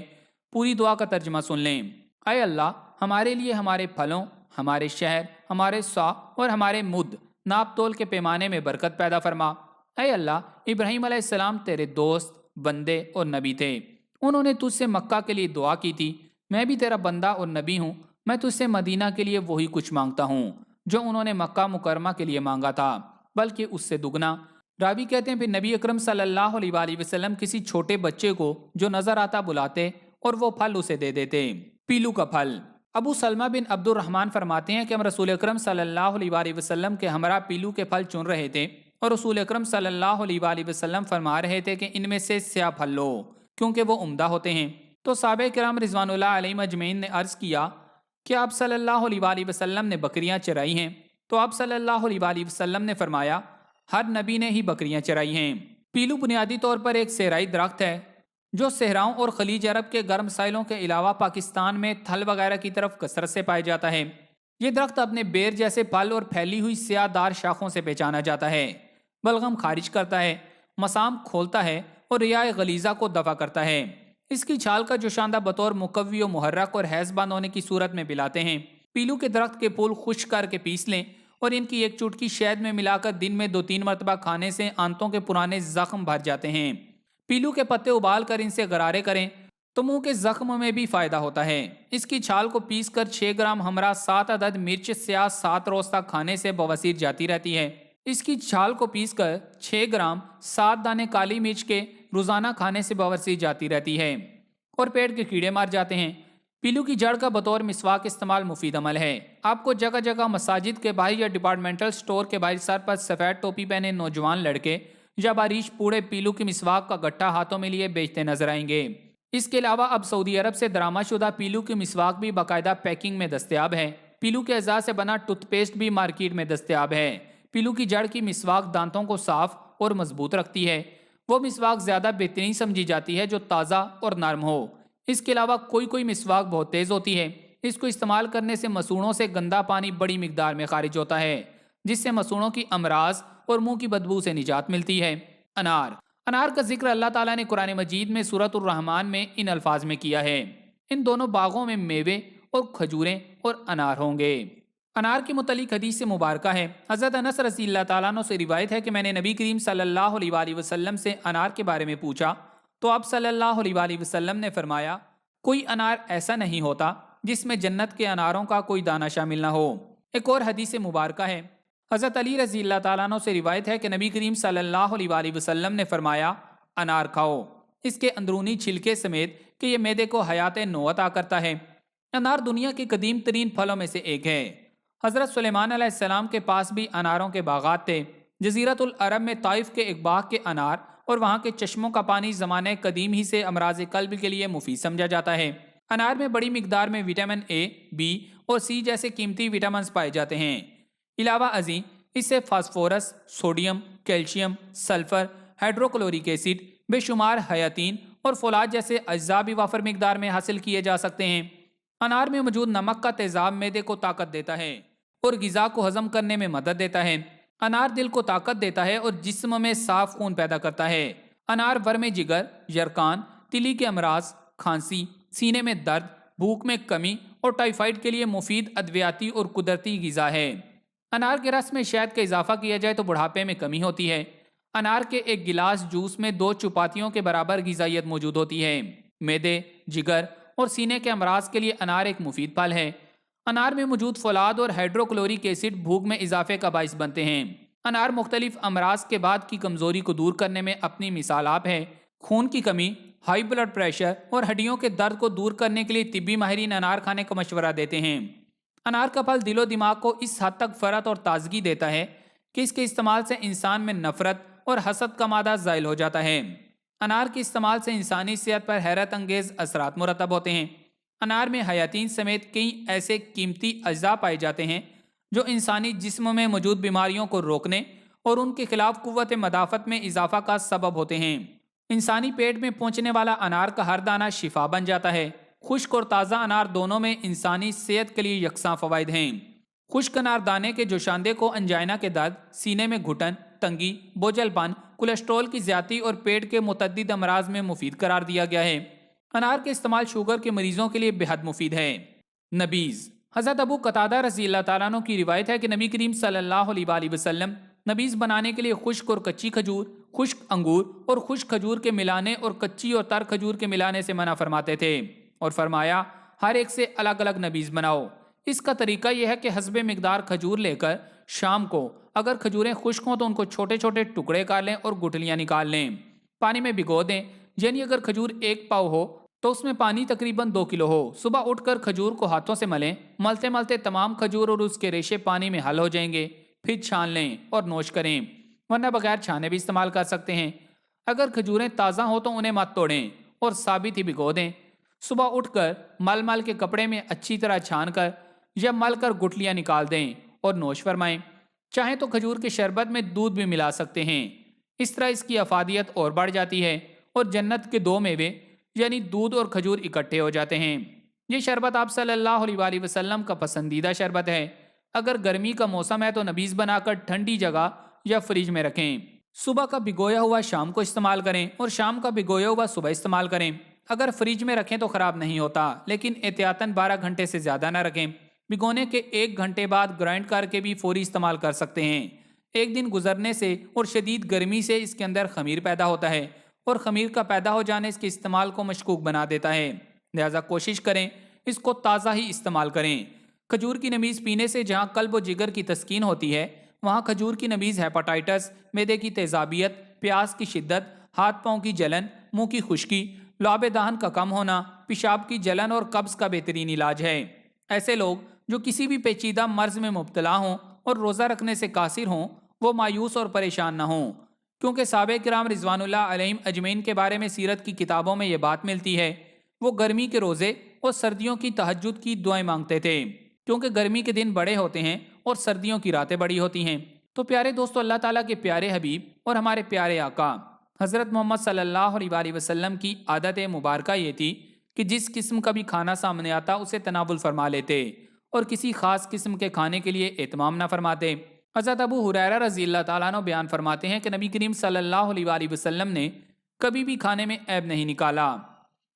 Speaker 1: پوری دعا کا ترجمہ سن لیں۔ اے اللہ، ہمارے لیے ہمارے پھلوں، ہمارے شہر، ہمارے سا اور ہمارے مد ناپ تول کے پیمانے میں برکت پیدا فرما۔ اے اللہ، ابراہیم علیہ السلام تیرے دوست، بندے اور نبی تھے، انہوں نے تجھ سے مکہ کے لیے دعا کی تھی، میں بھی تیرا بندہ اور نبی ہوں، میں تجھ سے مدینہ کے لیے وہی کچھ مانگتا ہوں جو انہوں نے مکہ مکرمہ کے لیے مانگا تھا، بلکہ اس سے دگنا۔ راوی کہتے ہیں پھر نبی اکرم صلی اللہ علیہ وآلہ وسلم کسی چھوٹے بچے کو جو نظر آتا بلاتے اور وہ پھل اسے دے دیتے۔ پیلو کا پھل۔ ابو سلمہ بن عبد الرحمن فرماتے ہیں کہ ہم رسول اکرم صلی اللہ علیہ وآلہ وسلم کے ہمراہ پیلو کے پھل چن رہے تھے اور رسول اکرم صلی اللہ علیہ وآلہ وسلم فرما رہے تھے کہ ان میں سے سیاہ پھل لو کیونکہ وہ عمدہ ہوتے ہیں۔ تو صحابہ کرام رضوان اللہ علیہ مجمعین نے عرض کیا، کہ آپ صلی اللہ علیہ وآلہ وسلم نے بکریاں چرائی ہیں؟ تو آپ صلی اللہ علیہ وآلہ وسلم نے فرمایا، ہر نبی نے ہی بکریاں چرائی ہیں۔ پیلو بنیادی طور پر ایک صحرائی درخت ہے جو صحراؤں اور خلیج عرب کے گرم ساحلوں کے علاوہ پاکستان میں تھل وغیرہ کی طرف کثرت سے پایا جاتا ہے۔ یہ درخت اپنے بیر جیسے پھل اور پھیلی ہوئی سیاہ دار شاخوں سے پہچانا جاتا ہے۔ بلغم خارج کرتا ہے، مسام کھولتا ہے اور ریاء غلیظہ کو دفع کرتا ہے۔ اس کی چھال کا جوشاندہ بطور مقوی و محرک اور حیض بند ہونے کی صورت میں پلاتے ہیں۔ پیلو کے درخت کے پھول خشک کر کے پیس لیں اور ان کی ایک چٹکی شہد میں ملا کر دن میں 2-3 مرتبہ کھانے سے آنتوں کے پرانے زخم بھر جاتے ہیں۔ پیلو کے پتے ابال کر ان سے غرارے کریں تو منہ کے زخم میں بھی فائدہ ہوتا ہے۔ اس کی چھال کو پیس کر 6 گرام ہمراہ 7 عدد مرچ سیاہ 7 روز تک کھانے سے بواسیر جاتی رہتی ہے۔ اس کی چھال کو پیس کر 6 گرام 7 دانے کالی مرچ کے روزانہ کھانے سے بواسیر جاتی رہتی ہے اور پیٹ کے کیڑے مار جاتے ہیں۔ پیلو کی جڑ کا بطور مسواک استعمال مفید عمل ہے۔ آپ کو جگہ جگہ مساجد کے باہر یا ڈپارٹمنٹل سٹور کے باہر سر پر سفید ٹوپی پہنے نوجوان لڑکے یا باریش پوڑے پیلو کی مسواک کا گٹھا ہاتھوں میں لیے بیچتے نظر آئیں گے۔ اس کے علاوہ اب سعودی عرب سے درآمد شدہ پیلو کی مسواک بھی باقاعدہ پیکنگ میں دستیاب ہے۔ پیلو کے اعضاء سے بنا ٹوتھ پیسٹ بھی مارکیٹ میں دستیاب ہے۔ پیلو کی جڑ کی مسواک دانتوں کو صاف اور مضبوط رکھتی ہے۔ وہ مسواک زیادہ بہترین سمجھی جاتی ہے جو تازہ اور نرم ہو۔ اس کے علاوہ کوئی مسواک بہت تیز ہوتی ہے۔ اس کو استعمال کرنے سے مسوڑوں سے گندا پانی بڑی مقدار میں خارج ہوتا ہے، جس سے مسوڑوں کی امراض اور منہ کی بدبو سے نجات ملتی ہے۔ انار کا ذکر اللہ تعالیٰ نے قرآن مجید میں سورۃ الرحمن میں ان الفاظ میں کیا ہے، ان دونوں باغوں میں میوے اور کھجوریں اور انار ہوں گے۔ انار کے متعلق حدیث مبارکہ ہے، حضرت انس رضی اللہ تعالیٰ عنہ سے روایت ہے کہ میں نے نبی کریم صلی اللہ علیہ وآلہ وسلم سے انار کے بارے میں پوچھا تو آپ صلی اللہ علیہ وآلہ وسلم نے فرمایا، کوئی انار ایسا نہیں ہوتا جس میں جنت کے اناروں کا کوئی دانہ شامل نہ ہو۔ ایک اور حدیث مبارکہ ہے، حضرت علی رضی اللہ تعالیٰ عنہ سے روایت ہے کہ نبی کریم صلی اللہ علیہ وآلہ وسلم نے فرمایا، انار کھاؤ، اس کے اندرونی چھلکے سمیت کہ یہ معدے کو حیات نو عطا کرتا ہے۔ انار دنیا کے قدیم ترین پھلوں میں سے ایک ہے۔ حضرت سلیمان علیہ السلام کے پاس بھی اناروں کے باغات تھے۔ جزیرۃ العرب میں طائف کے ایک باغ کے انار اور وہاں کے چشموں کا پانی زمانہ قدیم ہی سے امراض قلب کے لیے مفید سمجھا جاتا ہے۔ انار میں بڑی مقدار میں وٹامن اے، بی اور سی جیسے قیمتی وٹامنز پائے جاتے ہیں۔ علاوہ ازیں اس سے phosphorus, sodium, calcium, sulphur, hydrochloric acid, بے شمار حیاتین اور فولاد جیسے اجزاء بھی وافر مقدار میں حاصل کیے جا سکتے ہیں۔ انار میں موجود نمک کا تیزاب معدے کو طاقت دیتا ہے اور غذا کو ہضم کرنے میں مدد دیتا ہے۔ انار دل کو طاقت دیتا ہے اور جسم میں صاف خون پیدا کرتا ہے۔ انار ورم جگر، یرقان، تلی کے امراض، کھانسی، سینے میں درد، بھوک میں کمی اور ٹائیفائڈ کے لیے مفید ادویاتی اور قدرتی غذا ہے۔ انار کے رس میں شہد کا اضافہ کیا جائے تو بڑھاپے میں کمی ہوتی ہے۔ انار کے ایک گلاس جوس میں 2 چپاتیوں کے برابر غذائیت موجود ہوتی ہے۔ معدے، جگر اور سینے کے امراض کے لیے انار ایک مفید پھل ہے۔ انار میں موجود فولاد اور ہائیڈروکلورک ایسڈ بھوک میں اضافے کا باعث بنتے ہیں۔ انار مختلف امراض کے بعد کی کمزوری کو دور کرنے میں اپنی مثال آپ ہے۔ خون کی کمی، ہائی بلڈ پریشر اور ہڈیوں کے درد کو دور کرنے کے لیے طبی ماہرین انار کھانے کا مشورہ دیتے ہیں۔ انار کا پھل دل و دماغ کو اس حد تک فرحت اور تازگی دیتا ہے کہ اس کے استعمال سے انسان میں نفرت اور حسد کا مادہ زائل ہو جاتا ہے۔ انار کے استعمال سے انسانی صحت پر حیرت انگیز اثرات مرتب ہوتے ہیں۔ انار میں حیاتین سمیت کئی ایسے قیمتی اجزاء پائے جاتے ہیں جو انسانی جسم میں موجود بیماریوں کو روکنے اور ان کے خلاف قوت مدافعت میں اضافہ کا سبب ہوتے ہیں۔ انسانی پیٹ میں پہنچنے والا انار کا ہر دانہ شفا بن جاتا ہے۔ خشک اور تازہ انار دونوں میں انسانی صحت کے لیے یکساں فوائد ہیں۔ خشک انار دانے کے جوشاندے کو انجائنا کے درد، سینے میں گھٹن، تنگی، بوجھل پن، کولیسٹرول کی زیادتی اور پیٹ کے متعدد امراض میں مفید قرار دیا گیا ہے۔ انار کے استعمال شوگر کے مریضوں کے لیے بہت مفید ہے۔ نبیذ، حضرت ابو قتادہ رضی اللہ تعالیٰ عنہ کی روایت ہے کہ نبی کریم صلی اللہ علیہ وآلہ وسلم نبیذ بنانے کے لیے خشک اور کچی کھجور، خشک انگور اور خشک کھجور کے ملانے اور کچی اور تر کھجور کے ملانے سے منع فرماتے تھے اور فرمایا، ہر ایک سے الگ الگ نبیذ بناؤ۔ اس کا طریقہ یہ ہے کہ حسب مقدار کھجور لے کر شام کو اگر کھجوریں خشک ہوں تو ان کو چھوٹے چھوٹے ٹکڑے کر لیں اور گٹلیاں نکال لیں، پانی میں بھگو دیں، یعنی اگر کھجور 1 پاؤ ہو تو اس میں پانی تقریباً 2 کلو ہو۔ صبح اٹھ کر کھجور کو ہاتھوں سے ملیں، ملتے ملتے تمام کھجور اور اس کے ریشے پانی میں حل ہو جائیں گے، پھر چھان لیں اور نوش کریں، ورنہ بغیر چھانے بھی استعمال کر سکتے ہیں۔ اگر کھجوریں تازہ ہوں تو انہیں مت توڑیں اور ثابت ہی بھگو دیں۔
Speaker 2: صبح اٹھ کر مل مل کے کپڑے میں اچھی طرح چھان کر یا مل کر گٹلیاں نکال دیں اور نوش فرمائیں۔ چاہیں تو کھجور کے شربت میں دودھ بھی ملا سکتے ہیں، اس طرح اس کی افادیت اور بڑھ جاتی ہے اور جنت کے دو میوے یعنی دودھ اور کھجور اکٹھے ہو جاتے ہیں۔ یہ شربت آپ صلی اللہ علیہ وآلہ وسلم کا پسندیدہ شربت ہے۔ اگر گرمی کا موسم ہے تو نبیذ بنا کر ٹھنڈی جگہ یا فریج میں رکھیں۔ صبح کا بھگویا ہوا شام کو استعمال کریں اور شام کا بھگویا ہوا صبح استعمال کریں۔ اگر فریج میں رکھیں تو خراب نہیں ہوتا، لیکن احتیاطاً 12 گھنٹے سے زیادہ نہ رکھیں۔ بھگونے کے 1 گھنٹے بعد گرائنڈ کر کے بھی فوری استعمال کر سکتے ہیں۔ ایک دن گزرنے سے اور شدید گرمی سے اس کے اندر خمیر پیدا ہوتا ہے اور خمیر کا پیدا ہو جانے اس کے استعمال کو مشکوک بنا دیتا ہے، لہذا کوشش کریں اس کو تازہ ہی استعمال کریں۔ کھجور کی نبیذ پینے سے جہاں قلب و جگر کی تسکین ہوتی ہے، وہاں کھجور کی نبیذ ہیپاٹائٹس، معدے کی تیزابیت، پیاس کی شدت، ہاتھ پاؤں کی جلن، منہ کی خشکی، لعاب دہن کا کم ہونا، پیشاب کی جلن اور قبض کا بہترین علاج ہے۔ ایسے لوگ جو کسی بھی پیچیدہ مرض میں مبتلا ہوں اور روزہ رکھنے سے قاصر ہوں، وہ مایوس اور پریشان نہ ہوں، کیونکہ صحابہ کرام رضوان اللہ علیہم اجمعین کے بارے میں سیرت کی کتابوں میں یہ بات ملتی ہے، وہ گرمی کے روزے اور سردیوں کی تہجد کی دعائیں مانگتے تھے، کیونکہ گرمی کے دن بڑے ہوتے ہیں اور سردیوں کی راتیں بڑی ہوتی ہیں۔ تو پیارے دوستو، اللہ تعالیٰ کے پیارے حبیب اور ہمارے پیارے آقا حضرت محمد صلی اللہ علیہ وآلہ وسلم کی عادت مبارکہ یہ تھی کہ جس قسم کا بھی کھانا سامنے آتا اسے تناول فرما لیتے اور کسی خاص قسم کے کھانے کے لیے اہتمام نہ فرماتے۔ حضرت ابو ہریرہ رضی اللہ تعالیٰ عنہ بیان فرماتے ہیں کہ نبی کریم صلی اللہ علیہ وآلہ وسلم نے کبھی بھی کھانے میں عیب نہیں نکالا۔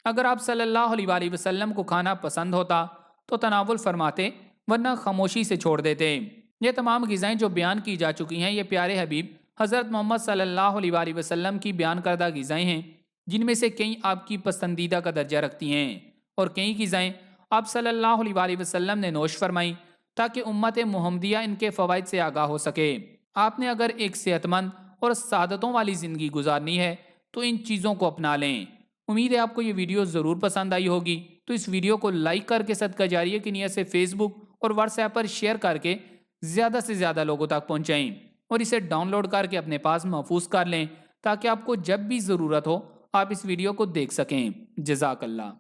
Speaker 2: اگر آپ صلی اللہ علیہ وآلہ وسلم کو کھانا پسند ہوتا تو تناول فرماتے، ورنہ خاموشی سے چھوڑ دیتے۔ یہ تمام غذائیں جو بیان کی جا چکی ہیں، یہ پیارے حبیب حضرت محمد صلی اللہ علیہ وآلہ وسلم کی بیان کردہ غذائیں ہیں، جن میں سے کئی آپ کی پسندیدہ کا درجہ رکھتی ہیں اور کئی غذائیں آپ صلی اللہ علیہ وآلہ وسلم نے نوش فرمائیں تاکہ امت محمدیہ ان کے فوائد سے آگاہ ہو سکے۔ آپ نے اگر ایک صحت مند اور سعادتوں والی زندگی گزارنی ہے تو ان چیزوں کو اپنا لیں۔ امید ہے آپ کو یہ ویڈیو ضرور پسند آئی ہوگی، تو اس ویڈیو کو لائک کر کے صدقہ جاریہ کی نیت سے فیس بک اور واٹس ایپ پر شیئر کر کے زیادہ سے زیادہ لوگوں تک پہنچائیں اور اسے ڈاؤن لوڈ کر کے اپنے پاس محفوظ کر لیں تاکہ آپ کو جب بھی ضرورت ہو آپ اس ویڈیو کو دیکھ سکیں۔ جزاک اللہ۔